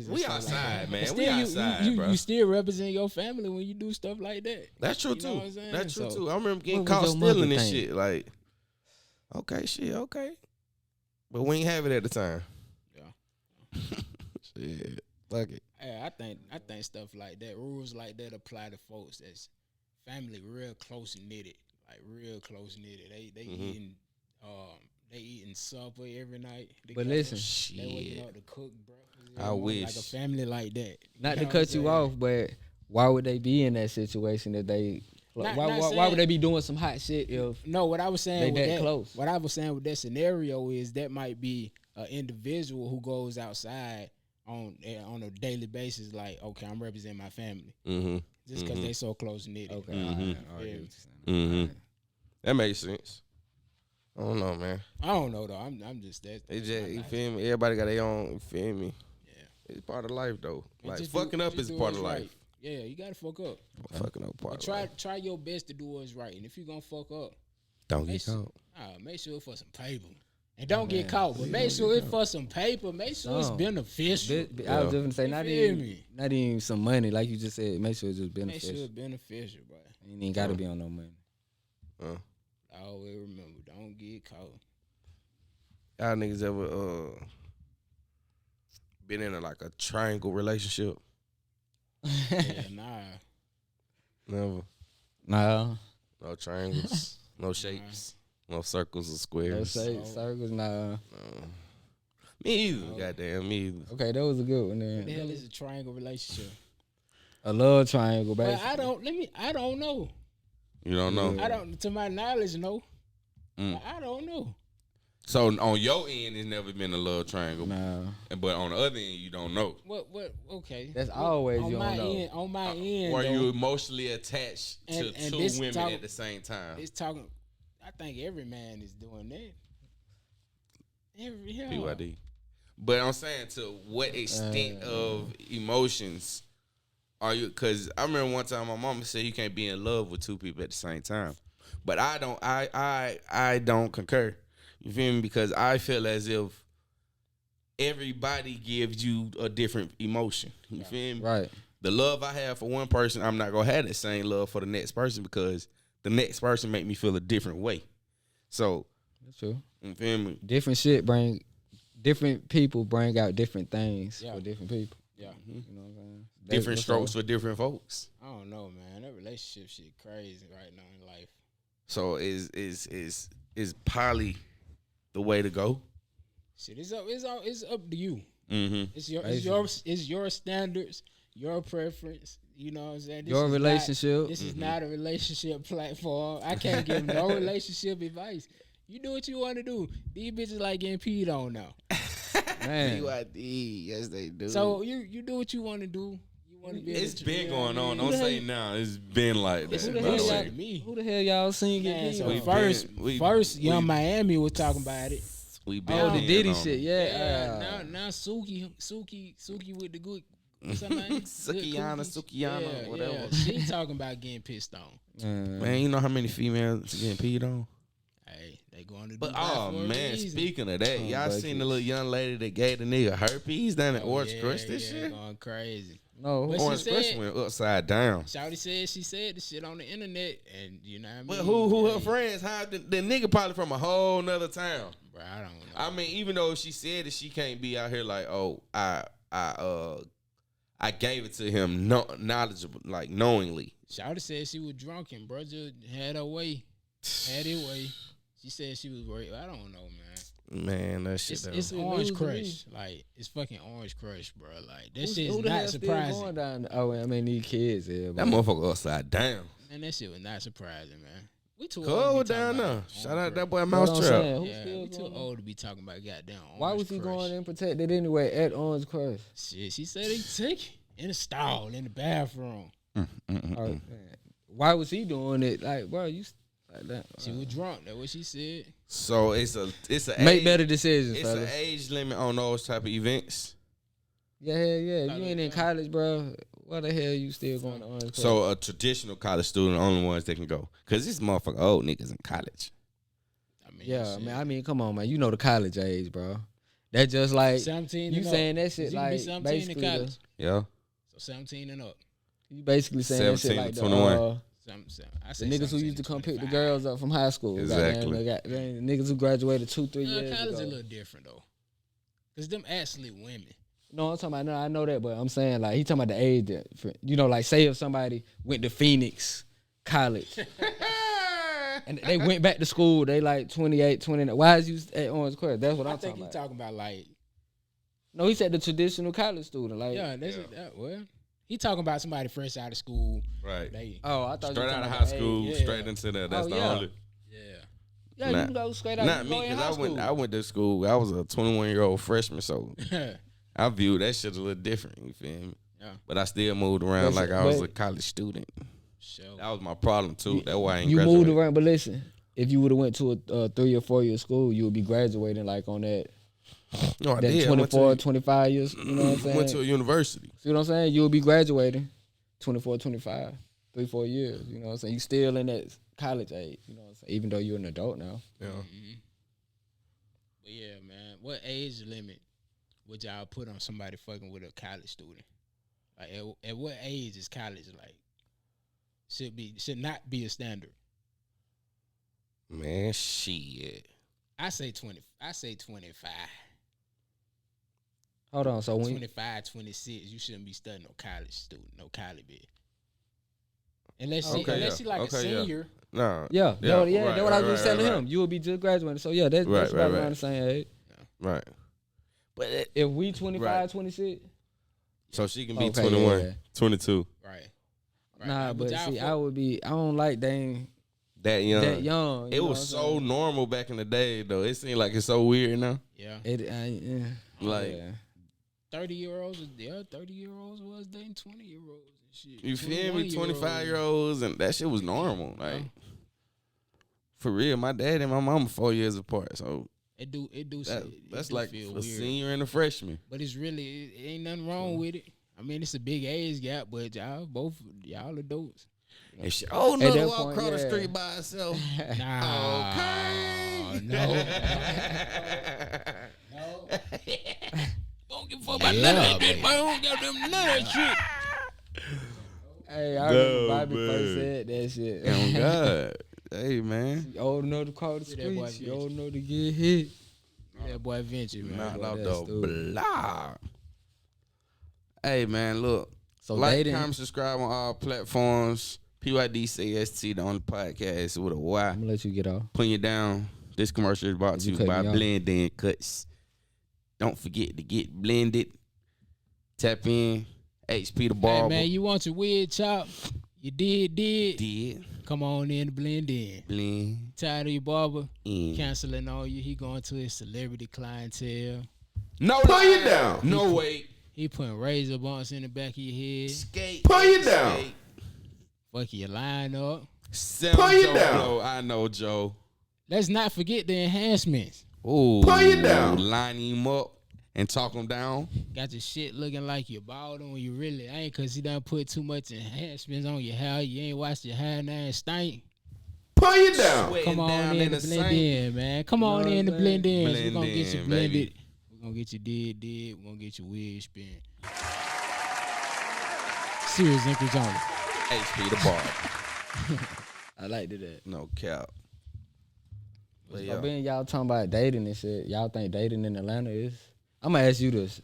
Speaker 1: we outside, man.
Speaker 2: Still,
Speaker 1: we outside, bro.
Speaker 2: You still represent your family when you do stuff like that.
Speaker 1: That's true too. That's true too. I remember getting caught stealing this shit. Like, okay, but we ain't have it at the time. Yeah. Shit, fuck it.
Speaker 2: Hey, I think stuff like that, rules like that apply to folks that's family real close knitted. Like real close knitted. They eating supper every night.
Speaker 3: But listen,
Speaker 2: they waking up to cook breakfast.
Speaker 1: I wish
Speaker 2: like a family like that.
Speaker 3: Not to cut you off, but why would they be in that situation that they? Why would they be doing some hot shit if?
Speaker 2: No, what I was saying
Speaker 3: they that close.
Speaker 2: What I was saying with that scenario is that might be an individual who goes outside on a daily basis. Like, okay, I'm representing my family. Mm-hmm. Just because they so close knitted.
Speaker 3: Okay.
Speaker 1: Mm-hmm. That makes sense. I don't know, man.
Speaker 2: I don't know though. I'm just that.
Speaker 1: You feel me? Everybody got their own. You feel me? Yeah. It's part of life though. Like fucking up is part of life.
Speaker 2: Right. Yeah, you gotta fuck up.
Speaker 1: Fucking up part of life.
Speaker 2: Try your best to do what's right, and if you gonna fuck up,
Speaker 1: don't get caught.
Speaker 2: Make sure it's for some paper. And don't get caught, but make sure it's for some paper. Make sure it's beneficial.
Speaker 3: I was just gonna say, not even some money, like you just said. Make sure it's just beneficial.
Speaker 2: Make sure it's beneficial, bro.
Speaker 3: You ain't gotta be on no money.
Speaker 2: I always remember, don't get caught.
Speaker 1: Y'all niggas ever been in a triangle relationship?
Speaker 2: Yeah, nah.
Speaker 1: Never.
Speaker 3: Nah.
Speaker 1: No triangles. No shapes. No circles or
Speaker 3: No
Speaker 1: squares.
Speaker 3: circles, nah.
Speaker 1: Me either. Goddamn, me either.
Speaker 3: Okay, that was a good one then.
Speaker 2: What the hell is a triangle relationship?
Speaker 3: A love triangle,
Speaker 2: But
Speaker 3: basically.
Speaker 2: I don't know.
Speaker 1: You don't know.
Speaker 3: Yeah.
Speaker 2: I don't, to my knowledge, no.
Speaker 1: Mm.
Speaker 2: I don't know.
Speaker 1: So on your end, it's never been a love triangle.
Speaker 3: Nah.
Speaker 1: But on the other end, you don't know.
Speaker 2: What, okay.
Speaker 3: That's always
Speaker 2: on
Speaker 3: you
Speaker 2: my
Speaker 3: don't know.
Speaker 2: end, on my end,
Speaker 1: Or
Speaker 2: though,
Speaker 1: you emotionally attached to
Speaker 2: and
Speaker 1: two
Speaker 2: this
Speaker 1: women at the same time.
Speaker 2: it's talking, I think every man is doing that. Yeah.
Speaker 1: PYD. But I'm saying, to what extent of emotions are you? Because I remember one time my mama said you can't be in love with two people at the same time. But I don't. I don't concur. You feel me? Because I feel as if everybody gives you a different emotion. You feel me?
Speaker 3: Right.
Speaker 1: The love I have for one person, I'm not gonna have the same love for the next person because the next person make me feel a different way. So
Speaker 3: That's true.
Speaker 1: you feel me?
Speaker 3: Different people bring out different things
Speaker 2: Yeah.
Speaker 3: for different people.
Speaker 2: Yeah.
Speaker 3: You know what I'm saying?
Speaker 1: Different
Speaker 3: That's
Speaker 1: strokes
Speaker 3: all.
Speaker 1: for different folks.
Speaker 2: I don't know, man. That relationship shit crazy right now in life.
Speaker 1: So is poly the way to go?
Speaker 2: Shit, it's up to you.
Speaker 1: Mm-hmm.
Speaker 2: It's your standards, your preference. You know what I'm saying?
Speaker 3: Your relationship.
Speaker 2: This is not a relationship platform. I can't give no relationship advice. You do what you want to do. These bitches like getting peed on now.
Speaker 3: Man.
Speaker 1: PYD, yes they do.
Speaker 2: So you do what you want to do. You want to be.
Speaker 1: It's
Speaker 2: able to,
Speaker 1: been
Speaker 2: you know
Speaker 1: going
Speaker 2: what I
Speaker 1: on.
Speaker 2: mean?
Speaker 1: Don't say now. It's been like that.
Speaker 2: Who
Speaker 3: the
Speaker 2: the
Speaker 3: hell
Speaker 2: hell
Speaker 3: y'all-
Speaker 2: like me?
Speaker 3: Who the hell y'all seen get
Speaker 2: Man,
Speaker 3: peed
Speaker 2: so
Speaker 3: on?
Speaker 2: first, Young Miami was talking about it.
Speaker 1: We been
Speaker 3: Oh, the
Speaker 1: in
Speaker 3: Diddy
Speaker 1: on
Speaker 3: shit.
Speaker 1: it.
Speaker 3: Yeah.
Speaker 2: Now Suki with the good. What's her name?
Speaker 1: Sukiana, whatever.
Speaker 2: Yeah. She talking about getting pissed on.
Speaker 1: Man, you know how many females getting peed on?
Speaker 2: Hey, they going to do
Speaker 1: But
Speaker 2: that
Speaker 1: oh
Speaker 2: for a
Speaker 1: man,
Speaker 2: reason.
Speaker 1: speaking of that, y'all
Speaker 3: buckets.
Speaker 1: seen the little young lady that gave the nigga herpes down at Orange Crush this shit?
Speaker 2: Going crazy.
Speaker 3: No.
Speaker 2: But
Speaker 1: Orange
Speaker 2: she
Speaker 1: Crush
Speaker 2: said-
Speaker 1: went upside down.
Speaker 2: Shawty said she said the shit on the internet, and you know what I mean.
Speaker 1: But who her
Speaker 2: Hey,
Speaker 1: friends? How the nigga probably from a whole nother town.
Speaker 2: Bro, I don't know.
Speaker 1: I mean, even though she said that she can't be out here like, oh, I gave it to him knowledgeable, like knowingly.
Speaker 2: Shawty said she was drunk and bro just had her way, had it way. She said she was worried. I don't know, man.
Speaker 1: Man, that shit.
Speaker 2: It's
Speaker 3: It
Speaker 2: Orange
Speaker 3: news to
Speaker 2: Crush. Like, it's fucking Orange Crush, bro. Like, that
Speaker 3: Who
Speaker 2: shit is
Speaker 3: the hell
Speaker 2: not
Speaker 3: still
Speaker 2: surprising.
Speaker 3: going down? Oh, I mean, these kids here.
Speaker 1: that motherfucker upside down.
Speaker 2: Man, that shit was not surprising, man. We too old.
Speaker 1: Go
Speaker 2: to be talking
Speaker 1: down
Speaker 2: about
Speaker 1: there.
Speaker 2: Orange
Speaker 1: Shout out that
Speaker 2: Crush.
Speaker 1: boy
Speaker 3: That's what I'm
Speaker 1: Mousetrap.
Speaker 3: saying. Who
Speaker 2: Yeah,
Speaker 3: still
Speaker 2: we too
Speaker 3: going on?
Speaker 2: old to be talking about goddamn Orange
Speaker 3: Why was he
Speaker 2: Crush.
Speaker 3: going unprotected anyway at Orange Crush?
Speaker 2: Shit, she said he took it in the stall, in the bathroom.
Speaker 3: Oh, man. Why was he doing it? Like, bro, you like that.
Speaker 2: She was drunk. That's what she said.
Speaker 1: So it's a
Speaker 3: Make
Speaker 1: age,
Speaker 3: better decisions,
Speaker 1: It's
Speaker 3: fellas.
Speaker 1: an age limit on those type of events.
Speaker 3: Yeah. You ain't in college, bro. Why the hell you still going to Orange Crush?
Speaker 1: So a traditional college student, the only ones that can go, cause this motherfucker old niggas in college.
Speaker 2: I mean,
Speaker 3: yeah,
Speaker 2: shit.
Speaker 3: man. I mean, come on, man. You know the college age, bro. That just like
Speaker 2: 17
Speaker 3: you
Speaker 2: and up.
Speaker 3: saying that shit
Speaker 2: You can
Speaker 3: like
Speaker 2: be 17 in
Speaker 3: basically the-
Speaker 2: college.
Speaker 1: Yeah,
Speaker 2: So 17 and up.
Speaker 3: you basically saying that shit
Speaker 1: 17
Speaker 3: like
Speaker 1: to
Speaker 3: the
Speaker 1: 21.
Speaker 2: I
Speaker 3: the
Speaker 2: say
Speaker 3: niggas who
Speaker 2: 17
Speaker 3: used to come pick the
Speaker 2: 25.
Speaker 3: girls up from high school.
Speaker 1: Exactly.
Speaker 3: Goddamn, niggas who graduated 2-3 years
Speaker 2: College
Speaker 3: ago.
Speaker 2: a little different though, cause them actually women.
Speaker 3: No, I'm talking about. No, I know that, but I'm saying like he talking about the age. Like say if somebody went to Phoenix College and they went back to school, they like 28, 29. Why is you at Orange Crush? That's what
Speaker 2: I
Speaker 3: I'm
Speaker 2: think
Speaker 3: talking
Speaker 2: he
Speaker 3: about.
Speaker 2: talking about like,
Speaker 3: No, he said the traditional college student. Like,
Speaker 2: yeah, that's well, he talking about somebody fresh out of school.
Speaker 1: right.
Speaker 2: They,
Speaker 3: oh, I thought you
Speaker 1: Straight
Speaker 3: were
Speaker 1: out
Speaker 3: talking
Speaker 1: of high
Speaker 3: about
Speaker 1: school,
Speaker 3: age.
Speaker 2: yeah.
Speaker 1: straight into that. That's
Speaker 3: Oh,
Speaker 1: the
Speaker 3: yeah.
Speaker 1: only.
Speaker 2: yeah.
Speaker 3: Yeah,
Speaker 1: Nah.
Speaker 3: you can go straight out.
Speaker 1: Not
Speaker 3: you
Speaker 1: me,
Speaker 3: go in
Speaker 1: cause
Speaker 3: high school.
Speaker 1: I went to school. I was a 21-year-old freshman, so I viewed that shit a little different. You feel me?
Speaker 2: Yeah.
Speaker 1: But I still moved around
Speaker 3: Listen,
Speaker 1: like I was
Speaker 3: but-
Speaker 1: a college student.
Speaker 2: So
Speaker 1: That was my problem too. That's why I ain't
Speaker 3: You
Speaker 1: graduated.
Speaker 3: moved around, but listen, if you would have went to a 3 or 4 year school, you would be graduating like on that
Speaker 1: No, I
Speaker 3: that
Speaker 1: did.
Speaker 3: 24, 25 years. You know what I'm saying?
Speaker 1: Went to a university.
Speaker 3: See what I'm saying? You'll be graduating 24, 25, 3, 4 years. You know what I'm saying? You still in that college age. You know what I'm saying? Even though you're an adult now.
Speaker 1: Yeah.
Speaker 2: But yeah, man, what age limit would y'all put on somebody fucking with a college student? Like, at what age is college like? Should not be a standard.
Speaker 1: Man, shit.
Speaker 2: I say 20. I say 25.
Speaker 3: Hold on. So when
Speaker 2: 25, 26, you shouldn't be studying no college student, no college bit. Unless she like a senior.
Speaker 1: Nah.
Speaker 3: that's what I was just telling him.
Speaker 1: Right.
Speaker 3: You will be just graduating. So yeah, that's right around the same age.
Speaker 1: Right. But
Speaker 3: if we 25, 26.
Speaker 1: So she can be 21,
Speaker 2: Yeah.
Speaker 1: 22.
Speaker 2: Right.
Speaker 3: Nah, but see, I don't like they
Speaker 1: that young.
Speaker 3: That young.
Speaker 1: It was so normal back in the day, though. It seemed like it's so weird now.
Speaker 2: Yeah.
Speaker 1: Like
Speaker 2: 30-year-olds, 30-year-olds was dating 20-year-olds and shit.
Speaker 1: You feel me? 25-year-olds, and that shit was normal. Like for real, my dad and my mama 4 years apart, so
Speaker 2: it do.
Speaker 1: That's like a
Speaker 2: weird.
Speaker 1: senior and a freshman.
Speaker 2: But it's really it ain't nothing wrong with it. I mean, it's a big age gap, but y'all adults.
Speaker 1: And she another walk across the street by herself.
Speaker 2: Nah.
Speaker 1: Okay.
Speaker 2: No. Don't give a fuck about none of that bitch. I don't got them none of that shit.
Speaker 3: Hey, I remember Bobby first said that shit.
Speaker 1: Oh God. Hey man.
Speaker 3: She old enough to call the streets. She old enough to get hit.
Speaker 2: That boy Venture, man.
Speaker 1: Knocked out the block. Hey man, look.
Speaker 3: So
Speaker 1: like, comment, subscribe on all platforms. PYDCST, the only podcast with a Y.
Speaker 3: I'm gonna let you get off.
Speaker 1: PuttinYaDown. This commercial is brought to you by Blend In Cuts. Don't forget to get blended. Tap in. HP the barber.
Speaker 2: Hey man, you want your wig chopped? You did. Come on in to Blend In.
Speaker 1: Blend.
Speaker 2: Tired of your barber
Speaker 1: in.
Speaker 2: canceling on you. He going to his celebrity clientele.
Speaker 1: No, PuttinYaDown. No wait.
Speaker 2: He putting razor bumps in the back of your head.
Speaker 1: Skate.
Speaker 2: PuttinYaDown. Fuck your line up.
Speaker 1: PuttinYaDown. I know, Joe.
Speaker 2: Let's not forget the enhancements.
Speaker 1: Ooh. PuttinYaDown. Line him up and talk him down.
Speaker 2: Got your shit looking like you're bald when you really ain't, because he done put too much enhancements on your hair. You ain't washed your hair now and stink.
Speaker 1: PuttinYaDown.
Speaker 2: Come on in to blend in, man. Come on in to blend in. We're going to get you blended.
Speaker 1: Baby.
Speaker 2: We're going to get you did. We're going to get your wig spin. Serious increase on it.
Speaker 1: HP the barber.
Speaker 3: I like that.
Speaker 1: No cap. But
Speaker 3: So being y'all talking about dating and shit, y'all think dating in Atlanta is? I'm gonna ask you this,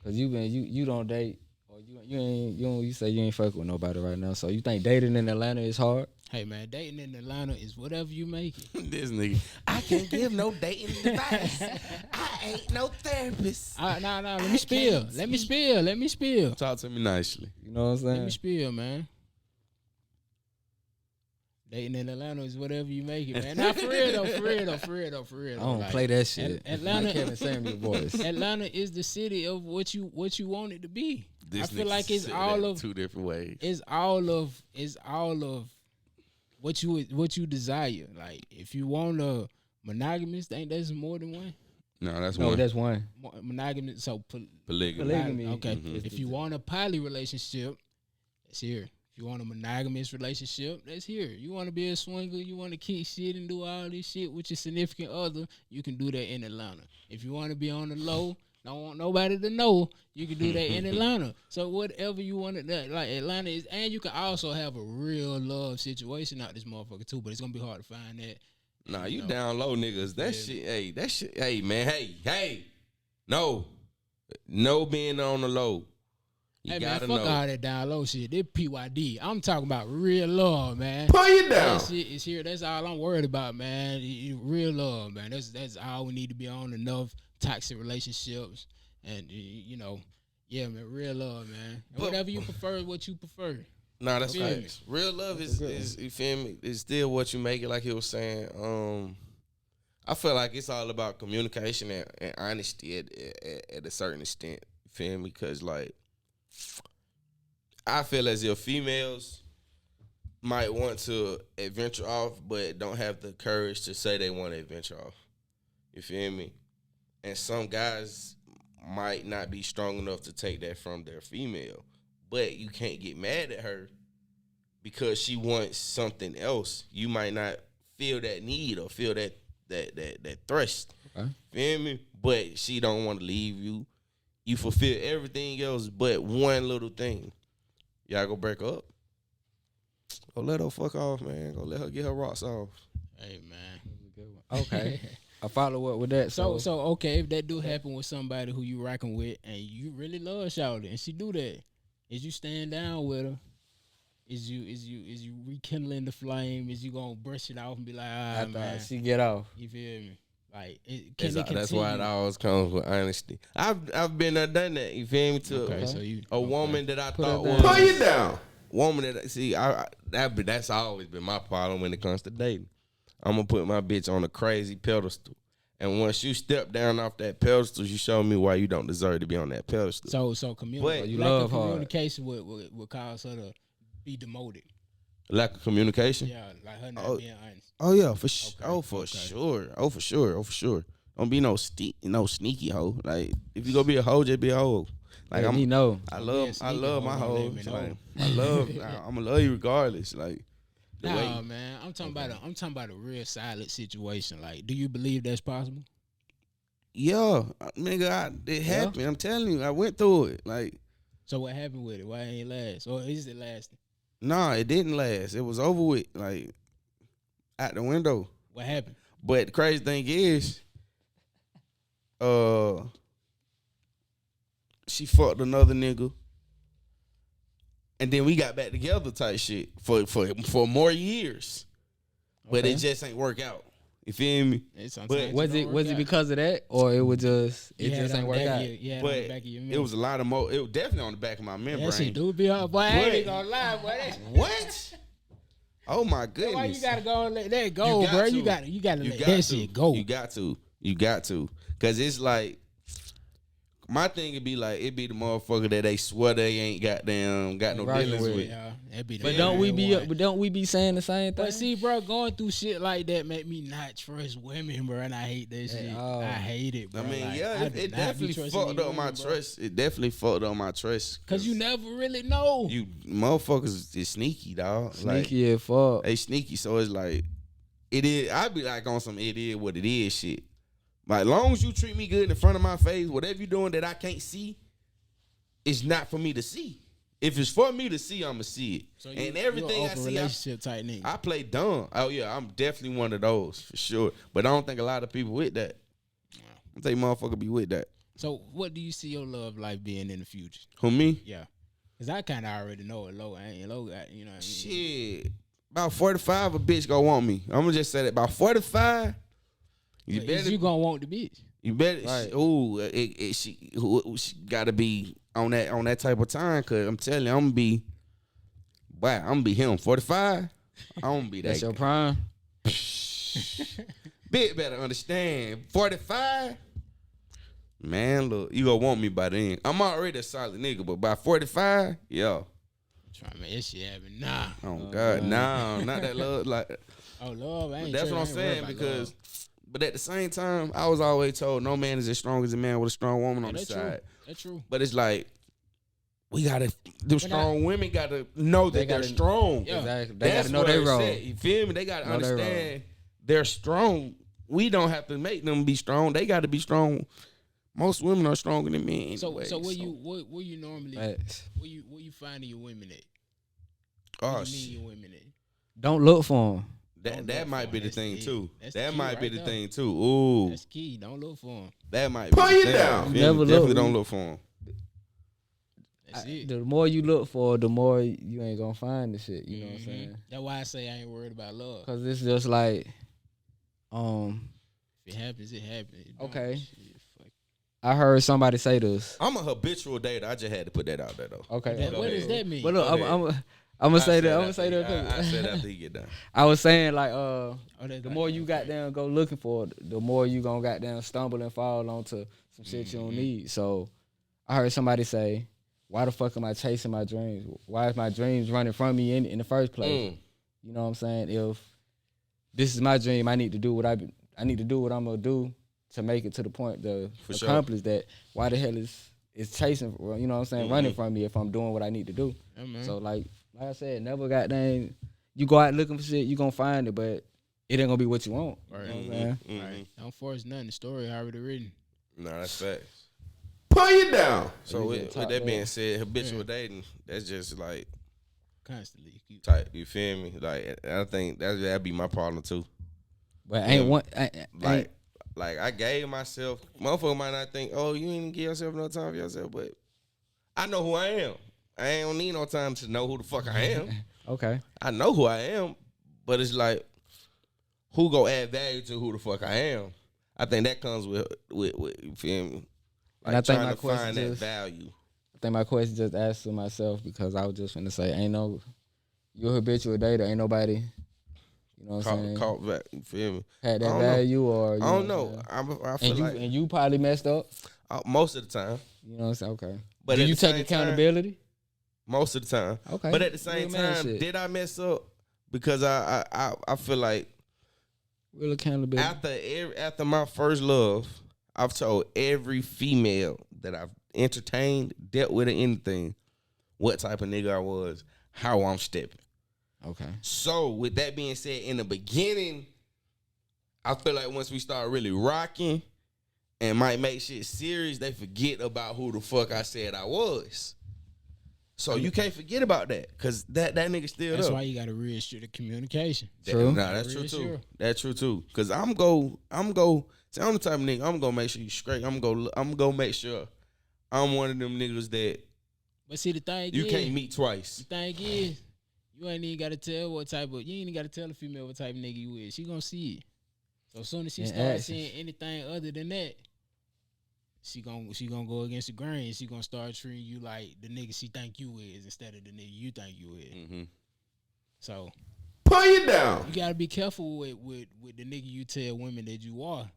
Speaker 3: cause you don't date, or you say you ain't fucking with nobody right now. So you think dating in Atlanta is hard?
Speaker 2: Hey man, dating in Atlanta is whatever you make it.
Speaker 1: This nigga, I can't give no dating advice. I ain't no therapist.
Speaker 2: Nah. Let me spill.
Speaker 1: Talk to me nicely.
Speaker 3: You know what I'm saying?
Speaker 2: Let me spill, man. Dating in Atlanta is whatever you make it, man. Not for real though.
Speaker 3: I don't play that shit.
Speaker 2: Atlanta,
Speaker 3: Kevin Samuel voice.
Speaker 2: Atlanta is the city of what you want it to be.
Speaker 1: This
Speaker 2: I feel like it's all of
Speaker 1: two different ways.
Speaker 2: It's all of what you desire. Like if you want a monogamous, think that's more than one.
Speaker 1: No, that's
Speaker 3: No,
Speaker 1: one.
Speaker 3: that's one.
Speaker 2: Monogamous, so
Speaker 1: Polygamy.
Speaker 2: Okay.
Speaker 3: Mm-hmm.
Speaker 2: If you want a poly relationship, that's here. If you want a monogamous relationship, that's here. You want to be a swinger, you want to kick shit and do all this shit with your significant other, you can do that in Atlanta. If you want to be on the low, don't want nobody to know, you can do that in Atlanta. So whatever you want to, like Atlanta is, and you can also have a real love situation out this motherfucker too, but it's going to be hard to find that.
Speaker 1: Nah, you down low niggas. That shit, hey, man, hey. No being on the low. You
Speaker 2: hey man,
Speaker 1: gotta
Speaker 2: fuck
Speaker 1: know.
Speaker 2: all that down low shit. This PYD. I'm talking about real love, man.
Speaker 1: PuttinYaDown.
Speaker 2: That shit is here. That's all I'm worried about, man. Real love, man. That's all we need to be on. Enough toxic relationships, and yeah, man. Real love, man. And whatever you prefer, what you prefer.
Speaker 1: Nah, that's facts. Real love is you feel me? It's still what you make it. Like he was saying. I feel like it's all about communication and honesty at a certain extent. You feel me? Because like, I feel as if females might want to adventure off, but don't have the courage to say they want to adventure off. You feel me? And some guys might not be strong enough to take that from their female, but you can't get mad at her because she wants something else. You might not feel that need or feel that thrust. Okay. Feel me? But she don't want to leave you. You fulfill everything else but one little thing. Y'all go break up? Go let her fuck off, man. Go let her get her rocks off.
Speaker 2: Hey, man.
Speaker 3: good one. Okay. I follow up with that.
Speaker 2: So okay, if that do happen with somebody who you rocking with and you really love shawty and she do that, is you staying down with her? Is you rekindling the flame? Is you gonna brush it off and be like, man,
Speaker 3: she get off?
Speaker 2: You feel me? Like,
Speaker 1: that's why it always comes with honesty. I've been there, done that. You feel me? To a woman that I thought was
Speaker 5: PuttinYaDown.
Speaker 1: Woman that see, that's always been my problem when it comes to dating. I'm gonna put my bitch on a crazy pedestal, and once you step down off that pedestal, you show me why you don't deserve to be on that pedestal.
Speaker 2: So communication would cause her to be demoted.
Speaker 1: Lack of communication.
Speaker 2: Yeah, like her not being honest.
Speaker 1: Oh yeah, for sure. Don't be no sneaky hoe. Like if you gonna be a hoe, just be a hoe. Like I love my hoes. Like I'm gonna love you regardless. Like
Speaker 2: man, I'm talking about a real solid situation. Like, do you believe that's possible?
Speaker 1: Yeah, nigga, it happened. I'm telling you, I went through it. Like,
Speaker 2: so what happened with it? Why it ain't last? Or is it lasting?
Speaker 1: Nah, it didn't last. It was over with. Like, out the window.
Speaker 2: What happened?
Speaker 1: But the crazy thing is, she fucked another nigga, and then we got back together type shit for more years. But it just ain't work out. You feel me?
Speaker 3: But was it because of that, or it was just ain't work out?
Speaker 1: But it was a lot of more. It was definitely on the back of my membrane.
Speaker 2: That shit do be up, boy. I ain't gonna lie, boy.
Speaker 1: What? Oh my goodness!
Speaker 2: Why you gotta go and let that go, bro? You gotta let that shit go.
Speaker 1: You got to, cause it's like. My thing would be like, it be the motherfucker that they swear they ain't got no dealings with.
Speaker 2: Yeah,
Speaker 3: but don't we be saying the same thing?
Speaker 2: But see, bro, going through shit like that make me not trust women, bro, and I hate that shit. I hate it, bro.
Speaker 1: I mean,
Speaker 2: like,
Speaker 1: it definitely fucked up my trust. It definitely fucked up my trust.
Speaker 2: Cause you never really know.
Speaker 1: You motherfuckers is sneaky, dog.
Speaker 3: Sneaky as fuck.
Speaker 1: They sneaky, so it's like, it is. I be like on some it is what it is shit. Like, long as you treat me good in front of my face, whatever you doing that I can't see, it's not for me to see. If it's for me to see, I'ma see it.
Speaker 2: So
Speaker 1: and everything I see,
Speaker 2: relationship type nigga.
Speaker 1: I play dumb. Oh yeah, I'm definitely one of those for sure. But I don't think a lot of people with that. I think motherfucker be with that.
Speaker 2: So what do you see your love life being in the future?
Speaker 1: Who, me?
Speaker 2: Yeah, cause I kind of already know it. Low, you know what I mean?
Speaker 1: Shit, about 45, a bitch gonna want me. I'm gonna just say that about 45.
Speaker 2: You gonna want the bitch?
Speaker 1: You better. Right. She gotta be on that type of time. Cause I'm telling you, I'm gonna be him. 45. I'm gonna be that.
Speaker 3: That's your prime.
Speaker 1: Bit better understand. 45. Man, look, you gonna want me by then. I'm already a solid nigga, but by 45, yeah.
Speaker 2: Trying to make this shit happen. Nah.
Speaker 1: Oh God, nah, not that love. Like,
Speaker 2: oh love, I ain't.
Speaker 1: That's what I'm saying because. But at the same time, I was always told no man is as strong as a man with a strong woman on the side.
Speaker 2: That's true.
Speaker 1: But it's like, strong women gotta know that they're strong.
Speaker 3: Yeah. Exactly. They gotta know their role.
Speaker 1: You feel me? They gotta understand they're strong. We don't have to make them be strong. They gotta be strong. Most women are stronger than men. Anyway,
Speaker 2: so where you normally where you finding your women at?
Speaker 1: Oh
Speaker 2: shit.
Speaker 1: shit.
Speaker 2: Your women at?
Speaker 3: Don't look for them.
Speaker 1: That might be the thing too. That might be the thing too.
Speaker 2: Ooh, that's key. Don't look for them.
Speaker 1: That might be
Speaker 5: PuttinYaDown.
Speaker 1: Definitely don't look for them.
Speaker 3: The more you look for, the more you ain't gonna find the shit. You know what I'm saying?
Speaker 2: That's why I say I ain't worried about love.
Speaker 3: Cause it's just like,
Speaker 2: if it happens, it happens.
Speaker 3: Okay.
Speaker 2: Shit,
Speaker 3: I heard somebody say this.
Speaker 1: I'm a habitual dater. I just had to put that out there though.
Speaker 3: Okay.
Speaker 2: What does that mean?
Speaker 3: But look, I'm gonna say that. I'm gonna say that.
Speaker 1: I said after he get done.
Speaker 3: I was saying like, the more you got down go looking for, the more you gonna got down stumble and fall onto some shit you don't need. So, I heard somebody say, "Why the fuck am I chasing my dreams? Why is my dreams running from me in the first place?" You know what I'm saying? If this is my dream, I need to do what I'm gonna do to make it to the point to accomplish that. Why the hell is chasing? You know what I'm saying? Running from me if I'm doing what I need to do. So like I said, never goddamn. You go out looking for shit, you gonna find it, but it ain't gonna be what you want.
Speaker 2: Right.
Speaker 3: You know what I'm saying?
Speaker 2: Right. Don't force nothing. The story already written.
Speaker 1: Nah, that's facts.
Speaker 5: PuttinYaDown.
Speaker 1: So with that being said, habitual dating, that's just like
Speaker 2: constantly
Speaker 1: type. You feel me? Like I think that'd be my problem too.
Speaker 3: But ain't one
Speaker 1: Like I gave myself. Motherfucker might not think, oh, you ain't give yourself no time for yourself, but I know who I am. I don't need no time to know who the fuck I am.
Speaker 3: Okay.
Speaker 1: I know who I am, but it's like, who go add value to who the fuck I am? I think that comes with you feel me? Like,
Speaker 3: and I think
Speaker 1: trying
Speaker 3: my
Speaker 1: to
Speaker 3: question
Speaker 1: find that
Speaker 3: just,
Speaker 1: value.
Speaker 3: I think my question just asked to myself because I was just finna say, you're a habitual dater, ain't nobody, you know what I'm saying?
Speaker 1: Caught back, you feel me?
Speaker 3: Had that
Speaker 1: I don't
Speaker 3: value
Speaker 1: know.
Speaker 3: or, you
Speaker 1: I don't
Speaker 3: know
Speaker 1: know.
Speaker 3: what I'm
Speaker 1: I
Speaker 3: saying?
Speaker 1: feel
Speaker 3: And you probably messed up,
Speaker 1: most of the time.
Speaker 3: you know what I'm saying? Okay.
Speaker 1: But
Speaker 3: do
Speaker 1: at
Speaker 3: you
Speaker 1: the
Speaker 3: take
Speaker 1: same
Speaker 3: accountability?
Speaker 1: Most of the time.
Speaker 3: Okay.
Speaker 1: But at the same
Speaker 3: Real man
Speaker 1: time,
Speaker 3: shit.
Speaker 1: did I mess up? Because I feel like
Speaker 3: Real accountability.
Speaker 1: after my first love, I've told every female that I've entertained, dealt with, or anything, what type of nigga I was, how I'm stepping.
Speaker 3: Okay.
Speaker 1: So with that being said, in the beginning, I feel like once we start really rocking and might make shit serious, they forget about who the fuck I said I was. So you can't forget about that, cause that nigga still
Speaker 2: That's
Speaker 1: up.
Speaker 2: why you got to reassure the communication.
Speaker 3: True.
Speaker 1: Nah, that's true too.
Speaker 2: Reassure.
Speaker 1: That's true too. Cause I'm the type of nigga, I'm gonna make sure you straight. I'm gonna make sure I'm one of them niggas that
Speaker 2: But see, the thing
Speaker 1: you
Speaker 2: is,
Speaker 1: can't meet twice.
Speaker 2: The thing is, you ain't even got to tell you ain't even got to tell a female what type of nigga you is. She gonna see it. So as soon as she
Speaker 3: And
Speaker 2: starts
Speaker 3: actions.
Speaker 2: seeing anything other than that, she gonna go against the grain. She gonna start treating you like the nigga she think you is instead of the nigga you think you is.
Speaker 1: Mm-hmm.
Speaker 2: So
Speaker 5: PuttinYaDown.
Speaker 2: you gotta be careful with the nigga you tell women that you are.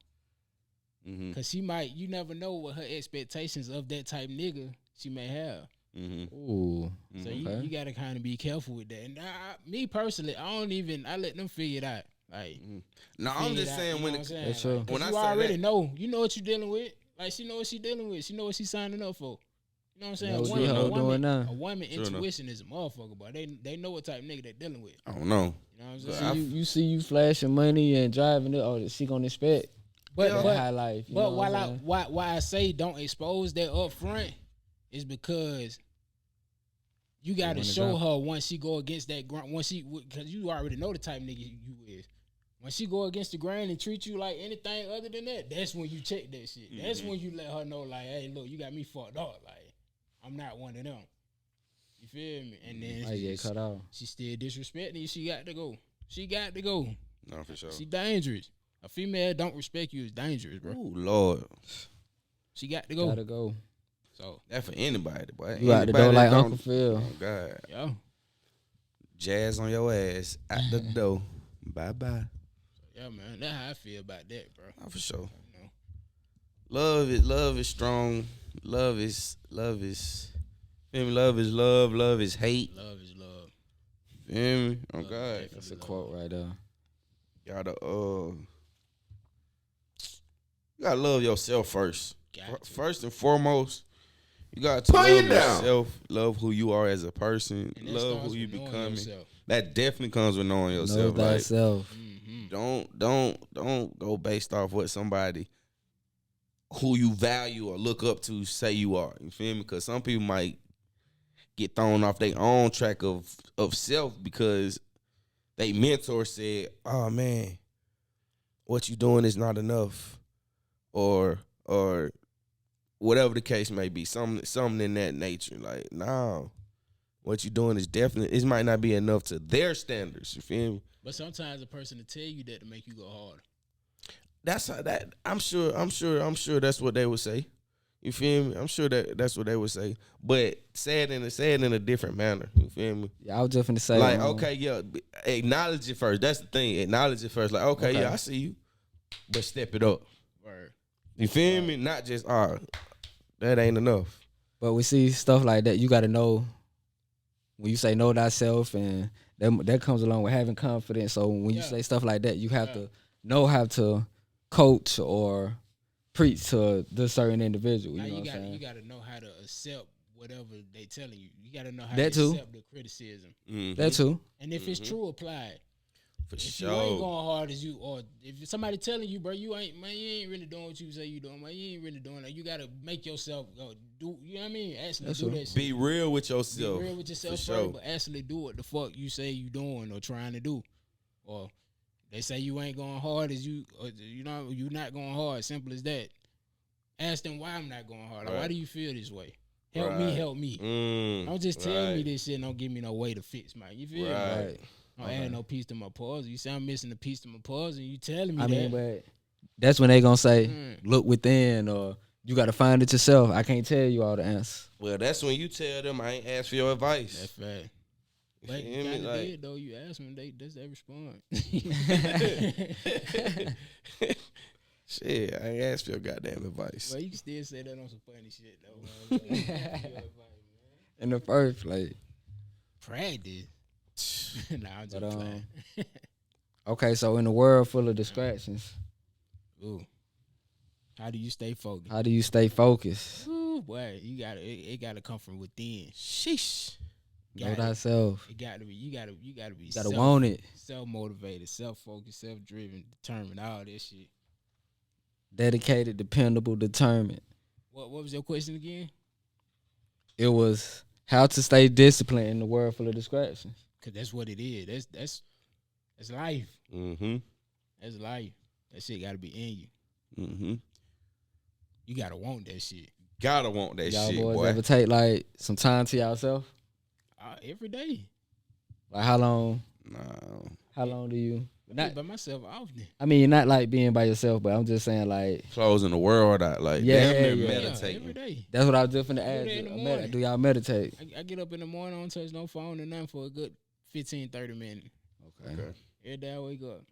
Speaker 1: Mm-hmm.
Speaker 2: Cause you never know what her expectations of that type nigga she may have.
Speaker 1: Mm-hmm.
Speaker 3: Ooh.
Speaker 2: So
Speaker 3: Okay.
Speaker 2: you gotta kind of be careful with that. And me personally, I let them figure it out. Like,
Speaker 1: No, I'm
Speaker 2: figure
Speaker 1: just
Speaker 2: it out,
Speaker 1: saying
Speaker 2: you
Speaker 1: when
Speaker 2: know what I'm saying?
Speaker 3: That's true.
Speaker 2: Like,
Speaker 1: When I
Speaker 2: you
Speaker 1: say
Speaker 2: already
Speaker 1: that-
Speaker 2: know, you know what you're dealing with. Like, she know what she dealing with. She know what she signing up for. You know what I'm saying?
Speaker 3: Know what
Speaker 1: the hoe
Speaker 3: doing now.
Speaker 2: A woman
Speaker 1: True enough.
Speaker 2: intuition is a motherfucker, but they know what type of nigga they dealing with.
Speaker 1: I don't know.
Speaker 2: You know what I'm
Speaker 1: But
Speaker 2: saying?
Speaker 3: You see you flashing money and driving it, or she gonna expect
Speaker 2: But
Speaker 3: that
Speaker 2: but,
Speaker 3: high life. You
Speaker 2: but
Speaker 3: know what I'm saying?
Speaker 2: why I say don't expose that up front is because you got to
Speaker 3: wanna
Speaker 2: show
Speaker 3: drop.
Speaker 2: her once she go against that grunt, because you already know the type of nigga you is. When she go against the grain and treat you like anything other than that, that's when you check that shit. That's when you let her know, like, hey, look, you got me fucked up. Like, I'm not one of them. You feel me? And then
Speaker 3: I get cut off.
Speaker 2: she still disrespecting you. She got to go. She got to go.
Speaker 1: No, for sure.
Speaker 2: She dangerous. A female don't respect you is dangerous, bro.
Speaker 1: Ooh, Lord.
Speaker 2: She got to go.
Speaker 3: Gotta go.
Speaker 2: So,
Speaker 1: That for anybody, boy.
Speaker 3: You out the
Speaker 1: Anybody
Speaker 3: door
Speaker 1: that
Speaker 3: like
Speaker 1: don't-
Speaker 3: Uncle Phil.
Speaker 1: Oh, God.
Speaker 2: yo.
Speaker 1: Jazz on your ass. Out the door. Bye-bye.
Speaker 2: Yeah, man. That's how I feel about that, bro.
Speaker 1: Oh, for sure.
Speaker 2: You know?
Speaker 1: Love is strong. Love is feel me? Love is love. Love is hate.
Speaker 2: Love is love.
Speaker 1: Feel me? Oh
Speaker 2: Love is
Speaker 1: God.
Speaker 2: definitely
Speaker 3: That's a
Speaker 2: love.
Speaker 3: quote right there.
Speaker 1: You gotta love yourself first.
Speaker 2: Got to.
Speaker 1: First and foremost, you gotta love
Speaker 5: PuttinYaDown.
Speaker 1: yourself. Love who you are as a person.
Speaker 2: And that
Speaker 1: Love
Speaker 2: starts
Speaker 1: who you
Speaker 2: with knowing
Speaker 1: becoming.
Speaker 2: yourself.
Speaker 1: That definitely comes with knowing
Speaker 3: Know
Speaker 1: yourself. Like,
Speaker 3: thyself.
Speaker 1: don't go based off what somebody who you value or look up to say you are. You feel me? Because some people might get thrown off their own track of self because they mentor said, "Oh man, what you doing is not enough," or whatever the case may be. Something in that nature. Like, no, what you doing is definitely, it might not be enough to their standards. You feel me?
Speaker 2: But sometimes a person will tell you that to make you go harder.
Speaker 1: That's how that. I'm sure that's what they would say. You feel me? I'm sure that's what they would say. But say it in a different manner. You feel me?
Speaker 3: Yeah, I was just finna say
Speaker 1: Like, okay, yeah, acknowledge it first. That's the thing. Acknowledge it first. Like, okay,
Speaker 3: Okay.
Speaker 1: yeah, I see you, but step it up.
Speaker 2: Word.
Speaker 1: You feel me? Not just that ain't enough.
Speaker 3: But we see stuff like that. You got to know when you say know thyself, and that comes along with having confidence. So when you
Speaker 2: Yeah.
Speaker 3: say stuff like that, you have to know how to coach or preach to the certain individual.
Speaker 2: Now
Speaker 3: You know
Speaker 2: you
Speaker 3: what I'm
Speaker 2: got
Speaker 3: saying?
Speaker 2: you got to know how to accept whatever they telling you. You got to know how
Speaker 3: That
Speaker 2: to
Speaker 3: too.
Speaker 2: accept the criticism.
Speaker 3: That too.
Speaker 2: And if it's true, apply it.
Speaker 1: For
Speaker 2: If you ain't
Speaker 1: sure.
Speaker 2: going hard as you, or if somebody telling you, bro, you ain't really doing what you say you doing, man, you ain't really doing that. You gotta make yourself go do. You know what I mean? Actually
Speaker 3: That's
Speaker 2: do
Speaker 3: true.
Speaker 2: that shit.
Speaker 1: Be real with
Speaker 2: Be
Speaker 1: yourself.
Speaker 2: real with yourself
Speaker 1: for
Speaker 2: first,
Speaker 1: sure.
Speaker 2: but actually do what the fuck you say you doing or trying to do, or They say you ain't going hard as you know, you not going hard. Simple as that. Ask them why I'm not going hard. Like, why do you feel this way? Help me. Don't just tell me this shit and don't give me no way to fix my. You feel me?
Speaker 3: Right.
Speaker 2: Don't add no piece to my puzzle. You say I'm missing a piece to my puzzle and you telling me
Speaker 3: I
Speaker 2: that.
Speaker 3: mean, but that's when they gonna say, look within, or you got to find it yourself. I can't tell you all the answers.
Speaker 1: Well, that's when you tell them I ain't asked for your advice.
Speaker 2: That's fact. But
Speaker 1: You
Speaker 2: you
Speaker 1: feel me?
Speaker 2: kinda
Speaker 1: Like-
Speaker 2: did though. You asked them, they respond.
Speaker 1: Shit, I ain't asked for your goddamn advice.
Speaker 2: Well, you can still say that on some funny shit though.
Speaker 3: In the first place.
Speaker 2: Practice. Nah, I'm just
Speaker 3: But,
Speaker 2: playing.
Speaker 3: Okay, so in a world full of distractions,
Speaker 2: Ooh. How do you stay focused?
Speaker 3: how do you stay focused?
Speaker 2: Ooh, boy, you gotta it gotta come from within. Sheesh.
Speaker 3: Know thyself.
Speaker 2: It gotta be you gotta be
Speaker 3: You gotta want it.
Speaker 2: self motivated, self focused, self driven, determined, all that shit.
Speaker 3: Dedicated, dependable, determined.
Speaker 2: What was your question again?
Speaker 3: It was how to stay disciplined in the world full of distractions.
Speaker 2: Cause that's what it is. That's life.
Speaker 1: Mm-hmm.
Speaker 2: That's life. That shit gotta be in you.
Speaker 1: Mm-hmm.
Speaker 2: You gotta want that shit.
Speaker 1: Gotta want that
Speaker 3: Y'all
Speaker 1: shit,
Speaker 3: boys
Speaker 1: boy.
Speaker 3: ever take like some time to yourself?
Speaker 2: Every day.
Speaker 3: Like how long?
Speaker 1: No.
Speaker 3: How long do you?
Speaker 2: I
Speaker 3: Not,
Speaker 2: be by myself often.
Speaker 3: I mean, not like being by yourself, but I'm just saying like
Speaker 1: Closing the world out. Like,
Speaker 3: Yeah,
Speaker 1: damn near
Speaker 3: yeah.
Speaker 1: meditating.
Speaker 2: Every day.
Speaker 3: that's what I was just finna ask.
Speaker 2: that in the
Speaker 3: you.
Speaker 2: morning.
Speaker 3: Do y'all meditate?
Speaker 2: I get up in the morning, I don't touch no phone or nothing for a good 15, 30 minutes.
Speaker 3: Okay.
Speaker 2: Every day I wake up.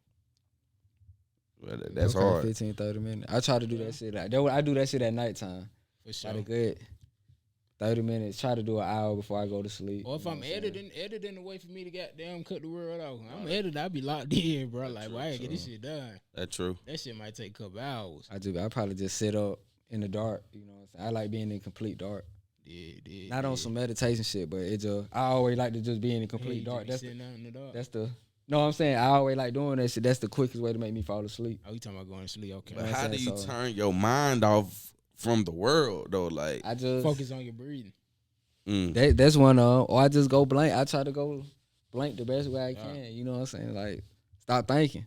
Speaker 1: Well, that's
Speaker 3: Okay,
Speaker 1: hard.
Speaker 3: 15, 30 minutes. I try to do that shit. I do that shit at nighttime.
Speaker 2: For sure.
Speaker 3: About a good 30 minutes. Try to do an hour before I go to sleep.
Speaker 2: Or if
Speaker 3: You know
Speaker 2: I'm
Speaker 3: what saying?
Speaker 2: editing the way for me to goddamn cut the world off. I'm editing, I be locked in, bro. Like, why I get this shit done?
Speaker 1: That's true.
Speaker 2: That shit might take a couple hours.
Speaker 3: I probably just sit up in the dark. You know what I'm saying? I like being in complete dark.
Speaker 2: Yeah.
Speaker 3: Not on some meditation shit, but it just I always like to just be in the complete
Speaker 2: Hey,
Speaker 3: dark.
Speaker 2: just
Speaker 3: That's
Speaker 2: be sitting out in the dark.
Speaker 3: that's the no, I'm saying I always like doing that shit. That's the quickest way to make me fall asleep.
Speaker 2: Oh, you talking about going to sleep? Okay.
Speaker 1: But
Speaker 3: know what
Speaker 1: how
Speaker 3: I'm
Speaker 1: do
Speaker 3: saying?
Speaker 1: you
Speaker 3: So-
Speaker 1: turn your mind off from the world, though? Like,
Speaker 3: I just
Speaker 2: Focus on your breathing.
Speaker 3: that's one or I just go blank. I try to go blank the best way I can. You know what I'm saying? Like stop thinking.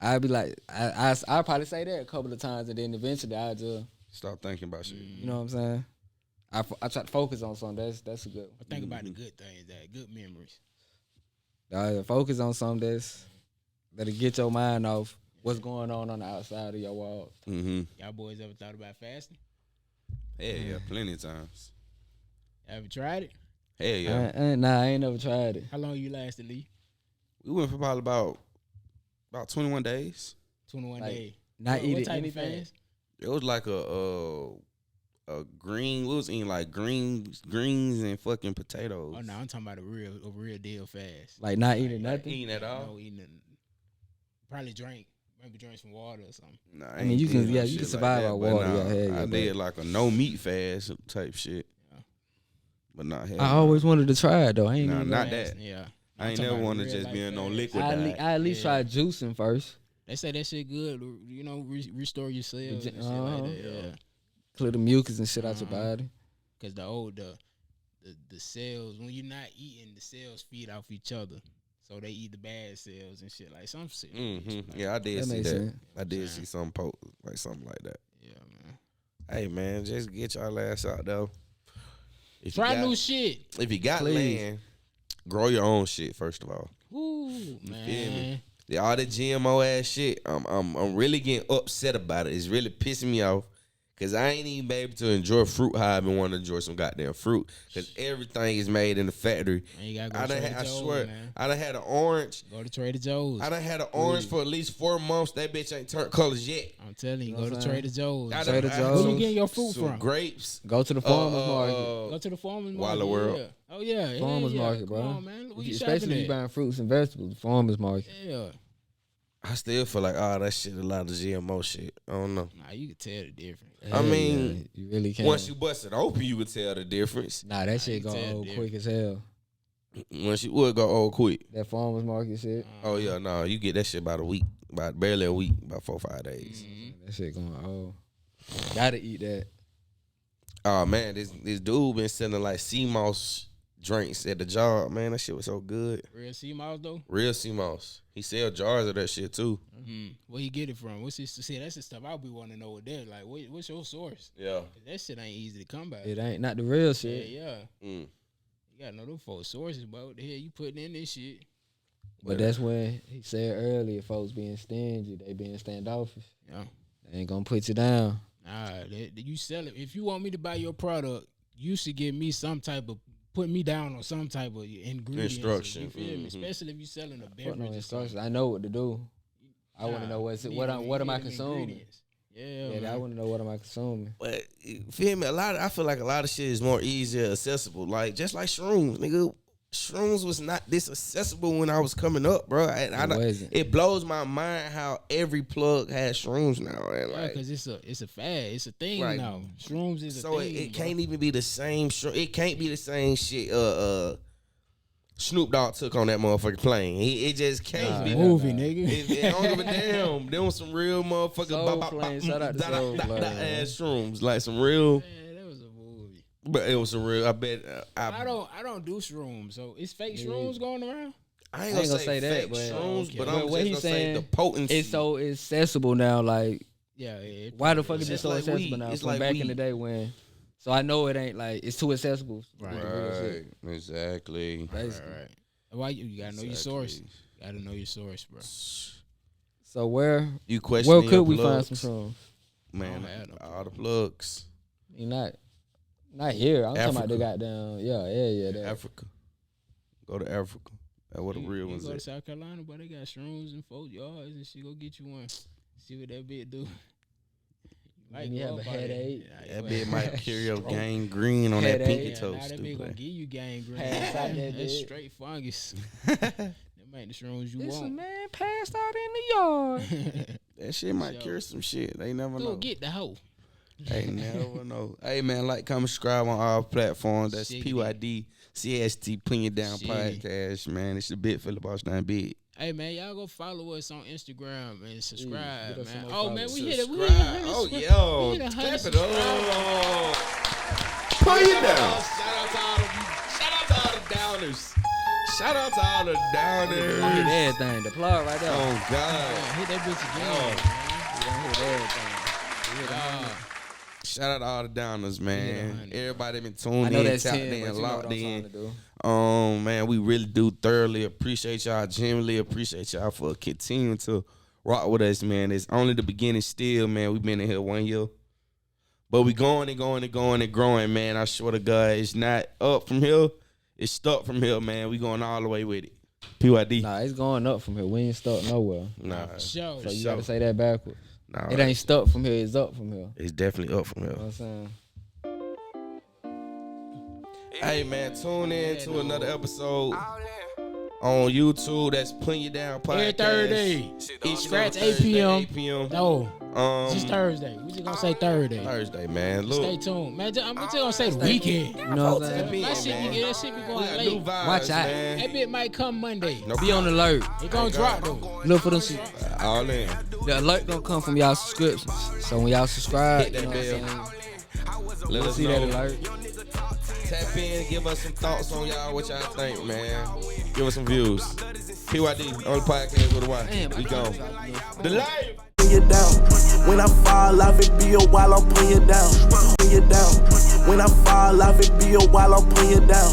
Speaker 3: I'd be like I probably say that a couple of times and then eventually I just
Speaker 1: Stop thinking about shit.
Speaker 3: you know what I'm saying? I try to focus on something. That's a good one.
Speaker 2: But think about the good things, that good memories.
Speaker 3: Focus on something that'll get your mind off what's going on the outside of your walls.
Speaker 2: Y'all boys ever thought about fasting?
Speaker 1: Yeah, plenty of times.
Speaker 2: Ever tried it?
Speaker 1: Hell yeah.
Speaker 3: I ain't never tried it.
Speaker 2: How long you lasted, Lee?
Speaker 1: We went for probably about 21 days.
Speaker 2: 21
Speaker 3: Like,
Speaker 2: days.
Speaker 3: Not
Speaker 2: What
Speaker 3: eating
Speaker 2: type of
Speaker 3: anything.
Speaker 2: fast?
Speaker 1: It was like a green. We was eating like greens and fucking potatoes.
Speaker 2: Oh no, I'm talking about a real deal fast.
Speaker 3: Like not eating
Speaker 1: Like
Speaker 3: nothing.
Speaker 1: eating at all.
Speaker 2: No eating. Probably maybe drink some water or something.
Speaker 1: Nah,
Speaker 3: I mean, you can-
Speaker 1: ain't doing
Speaker 3: yeah,
Speaker 1: no
Speaker 3: you
Speaker 1: shit
Speaker 3: can
Speaker 1: like
Speaker 3: survive
Speaker 1: that,
Speaker 3: on
Speaker 1: but
Speaker 3: water,
Speaker 1: nah,
Speaker 3: yeah, hell yeah,
Speaker 1: I
Speaker 3: but-
Speaker 1: did like a no meat fast type shit.
Speaker 2: Yeah.
Speaker 1: But not hell.
Speaker 3: I
Speaker 1: nah.
Speaker 3: always wanted to try it though. I ain't
Speaker 1: Nah,
Speaker 3: even
Speaker 1: not
Speaker 3: gonna-
Speaker 1: that.
Speaker 2: Yeah.
Speaker 1: I ain't
Speaker 2: I'm
Speaker 1: never
Speaker 2: talking
Speaker 1: want to
Speaker 2: about
Speaker 1: just
Speaker 2: real
Speaker 1: be in
Speaker 2: life
Speaker 1: no
Speaker 2: fast.
Speaker 1: liquid
Speaker 3: I
Speaker 1: diet.
Speaker 3: at least try juicing first.
Speaker 2: They say that shit good. You know, restore your cells and shit
Speaker 3: Uh-huh.
Speaker 2: like that. Yeah.
Speaker 3: Clear the mucus and shit out your body.
Speaker 2: Cause the cells, when you're not eating, the cells feed off each other. So they eat the bad cells and shit like some shit.
Speaker 1: Yeah, I did
Speaker 3: That
Speaker 1: see
Speaker 3: makes
Speaker 1: that.
Speaker 3: sense.
Speaker 1: I did see some post like something like that.
Speaker 2: Yeah, man.
Speaker 1: Hey man, just get y'all ass out though. If
Speaker 2: Try
Speaker 1: you got,
Speaker 2: new shit.
Speaker 1: If you got
Speaker 3: Please.
Speaker 1: land, grow your own shit first of all.
Speaker 2: Ooh,
Speaker 1: feel
Speaker 2: man.
Speaker 1: me? All the GMO ass shit, I'm really getting upset about it. It's really pissing me off. Cause I ain't even able to enjoy fruit how I've been wanting to enjoy some goddamn fruit. Cause everything is made in the factory.
Speaker 2: Man, you gotta go
Speaker 1: I
Speaker 2: to
Speaker 1: done
Speaker 2: Trader
Speaker 1: had, I
Speaker 2: Joe's,
Speaker 1: swear,
Speaker 2: man.
Speaker 1: I done had an orange.
Speaker 2: Go to Trader Joe's.
Speaker 1: I done had an orange for at least 4 months. That bitch ain't turned colors yet.
Speaker 2: I'm telling you,
Speaker 3: You know
Speaker 2: go
Speaker 3: what
Speaker 2: to
Speaker 3: I'm saying?
Speaker 2: Trader Joe's.
Speaker 1: I
Speaker 3: Trader
Speaker 1: done- I
Speaker 3: Joe's.
Speaker 1: had
Speaker 2: Where you getting your fruit
Speaker 1: some
Speaker 2: from?
Speaker 1: grapes.
Speaker 3: Go to the farmers market.
Speaker 2: Go to the farmers
Speaker 1: Walla
Speaker 2: market.
Speaker 1: World.
Speaker 2: Yeah. Oh yeah,
Speaker 3: Farmers
Speaker 2: yeah.
Speaker 3: market, bro.
Speaker 2: Come on, man. Where you
Speaker 3: Especially
Speaker 2: shopping
Speaker 3: if you
Speaker 2: at?
Speaker 3: buying fruits and vegetables. The farmers market.
Speaker 2: Yeah.
Speaker 1: I still feel like, that shit a lot of GMO shit. I don't know.
Speaker 2: Nah, you can tell the difference.
Speaker 1: I mean,
Speaker 3: you really can't.
Speaker 1: once you bust it open, you would tell the difference.
Speaker 3: Nah, that shit
Speaker 2: you
Speaker 3: go
Speaker 2: can tell
Speaker 3: old
Speaker 2: the
Speaker 3: quick as hell.
Speaker 1: Once you would go old quick.
Speaker 3: That farmers market shit.
Speaker 1: Oh yeah, no, you get that shit about a week, about barely a week, about 4 or 5 days.
Speaker 3: That shit going old. Gotta eat that.
Speaker 1: Oh man, this dude been selling like sea moss drinks at the job, man. That shit was so good.
Speaker 2: Real sea mouse though.
Speaker 1: Real sea mouse. He sell jars of that shit too.
Speaker 2: Where he get it from? What's his? See, that's the stuff I be wanting to know with that. Like, what's your source?
Speaker 1: Yeah.
Speaker 2: That shit ain't easy to come by.
Speaker 3: It ain't not the real
Speaker 2: Yeah,
Speaker 3: shit.
Speaker 2: yeah.
Speaker 1: Mm.
Speaker 2: You gotta know them folks sources, but what the hell you putting in this shit?
Speaker 3: But that's when he said earlier, folks being stingy, they being standoffish.
Speaker 2: Yeah.
Speaker 3: They ain't gonna put you down.
Speaker 2: Nah, you sell it. If you want me to buy your product, you should give me some type of put me down on some type of ingredients.
Speaker 1: Instruction.
Speaker 2: You feel me? Especially if you selling a
Speaker 3: Fuck
Speaker 2: beverage.
Speaker 3: no
Speaker 2: or
Speaker 3: instructions.
Speaker 2: something.
Speaker 3: I know what to do. I want to know
Speaker 2: you
Speaker 3: what am I
Speaker 2: need them
Speaker 3: consuming?
Speaker 2: ingredients. Yeah,
Speaker 3: Yeah,
Speaker 2: man.
Speaker 3: I want to know what am I consuming.
Speaker 1: But you feel me? I feel like a lot of shit is more easier accessible. Like just like shrooms, nigga. Shrooms was not this accessible when I was coming up, bro. It blows my mind how every plug has shrooms now. And
Speaker 2: Yeah,
Speaker 1: like,
Speaker 2: because it's a fad. It's a thing
Speaker 1: Right.
Speaker 2: now. Shrooms is a
Speaker 1: so
Speaker 2: thing.
Speaker 1: it
Speaker 2: bro.
Speaker 1: can't even be the same. It can't be the same shit. Snoop Dogg took on that motherfucking plane. It just can't be.
Speaker 2: movie, nigga.
Speaker 1: It don't give a damn. There was some real motherfucking
Speaker 3: Soul Plane, shout out to Soul Plane,
Speaker 1: ass shrooms, like some real.
Speaker 2: Man, that was a movie.
Speaker 1: But it was some real. I bet.
Speaker 2: I don't do shrooms. So it's fake shrooms going around.
Speaker 1: I ain't gonna say that,
Speaker 3: fake
Speaker 1: but
Speaker 3: shrooms,
Speaker 1: but
Speaker 3: okay.
Speaker 1: I'm
Speaker 3: What
Speaker 1: just
Speaker 3: he's
Speaker 1: gonna say
Speaker 3: saying,
Speaker 1: the potency.
Speaker 3: It's so accessible now. Like,
Speaker 2: Yeah.
Speaker 3: why the fuck
Speaker 1: It's
Speaker 3: is it
Speaker 1: just
Speaker 3: so
Speaker 1: like
Speaker 3: accessible
Speaker 1: weed.
Speaker 3: now?
Speaker 1: It's
Speaker 3: From
Speaker 1: like
Speaker 3: back in
Speaker 1: weed.
Speaker 3: the day when. So I know it ain't like it's too accessible.
Speaker 2: Right.
Speaker 1: Right, exactly.
Speaker 3: Basically.
Speaker 2: Right. Why you gotta know your source? You gotta know your source, bro.
Speaker 3: So where
Speaker 1: You
Speaker 3: where could we find some shrooms?
Speaker 1: Man,
Speaker 2: I don't have no
Speaker 1: all the plugs.
Speaker 3: Not here. I'm talking about the
Speaker 1: Africa.
Speaker 3: goddamn that.
Speaker 1: Africa. Go to Africa. That's what the real
Speaker 2: you
Speaker 1: ones
Speaker 2: go to
Speaker 1: is.
Speaker 2: South Carolina, but they got shrooms in 4 yards and she go get you one. See what that bit do.
Speaker 3: Then you have a headache.
Speaker 1: That bitch might carry your gangrene on that
Speaker 3: Headache.
Speaker 1: pinky
Speaker 2: Yeah,
Speaker 1: toe.
Speaker 2: now that bitch gonna give you gangrene.
Speaker 3: Pass out that
Speaker 2: That's
Speaker 3: bitch.
Speaker 2: straight fungus. That ain't the shrooms you
Speaker 3: This
Speaker 2: want.
Speaker 3: man passed out in the yard.
Speaker 1: That shit might
Speaker 2: So-
Speaker 1: cure some shit. They never
Speaker 2: Go
Speaker 1: know.
Speaker 2: get the hoe.
Speaker 1: They never know. Hey man, like, comment, subscribe on all platforms. That's
Speaker 2: Shit.
Speaker 1: PYD CST PuttinYaDown
Speaker 2: Shit.
Speaker 1: podcast, man. It's the Big Philip Boss Down Big.
Speaker 2: Hey man, y'all go follow us on Instagram and subscribe,
Speaker 3: get us some
Speaker 2: man.
Speaker 3: more
Speaker 2: Oh man,
Speaker 3: followers.
Speaker 2: we hit it.
Speaker 1: Subscribe. Oh yo,
Speaker 2: we hit 100
Speaker 1: clap it
Speaker 2: subscribers.
Speaker 1: up.
Speaker 5: Pull you down.
Speaker 1: Shout out to all the downers. Shout out to all the
Speaker 3: Hit
Speaker 1: downers.
Speaker 3: everything. The plug right there.
Speaker 1: Oh God.
Speaker 2: Yeah, hit that bitch again,
Speaker 1: Oh.
Speaker 2: man.
Speaker 3: We done hit everything.
Speaker 2: Yeah.
Speaker 1: Shout out to all the downers, man.
Speaker 2: 100.
Speaker 1: Everybody been
Speaker 3: I
Speaker 1: tuned
Speaker 3: know
Speaker 1: in,
Speaker 3: that's
Speaker 1: tapped
Speaker 3: 10, but
Speaker 1: in,
Speaker 3: you know what
Speaker 1: locked
Speaker 3: I'm trying to
Speaker 1: in.
Speaker 3: do.
Speaker 1: Man, we really do thoroughly appreciate y'all. Genuinely appreciate y'all for continuing to rock with us, man. It's only the beginning still, man. We've been in here 1 year. But we going and going and going and growing, man. I swear to God, it's not up from here. It's stuck from here, man. We going all the way with it. PYD.
Speaker 3: Nah, it's going up from here. We ain't stuck nowhere.
Speaker 1: Nah.
Speaker 2: Show.
Speaker 3: So you
Speaker 1: sure.
Speaker 3: gotta say that backwards.
Speaker 1: Nah,
Speaker 3: It ain't stuck from here. It's up from here.
Speaker 1: It's definitely up from here.
Speaker 3: You know what I'm saying?
Speaker 1: Hey, man, tune in to another episode on YouTube. That's PuttinYaDown podcast.
Speaker 2: Every Thursday.
Speaker 1: Each
Speaker 2: Scratch
Speaker 1: Thursday,
Speaker 2: 8 p.m.
Speaker 1: 8 p.m.
Speaker 2: No, just Thursday. We just gonna say Thursday.
Speaker 1: Thursday, man. Look.
Speaker 2: Stay tuned, man. I'm just gonna say the weekend.
Speaker 3: You know what I'm
Speaker 1: Tap
Speaker 3: saying?
Speaker 1: in,
Speaker 2: My shit,
Speaker 1: man.
Speaker 2: that shit be
Speaker 1: We
Speaker 2: going
Speaker 1: got new
Speaker 2: late.
Speaker 1: vibes,
Speaker 3: Watch out.
Speaker 1: man.
Speaker 2: That bit might come Monday.
Speaker 1: No
Speaker 3: Be on alert.
Speaker 2: It gonna drop though.
Speaker 3: Look for them shit.
Speaker 1: All in.
Speaker 3: The alert gonna come from y'all subscriptions. So when y'all subscribe,
Speaker 1: Hit that
Speaker 3: you know what I'm
Speaker 1: bell.
Speaker 3: saying?
Speaker 1: Let us
Speaker 3: See that
Speaker 1: know.
Speaker 3: alert.
Speaker 1: Tap in, give us some thoughts on y'all, what y'all think, man. Give us some views. PYD, only podcast with a Y.
Speaker 3: Damn,
Speaker 1: We gone. The life.
Speaker 4: Put you down. When I fall off, it be a while I'm putting you down. Put you down. When I fall off, it be a while I'm putting you down.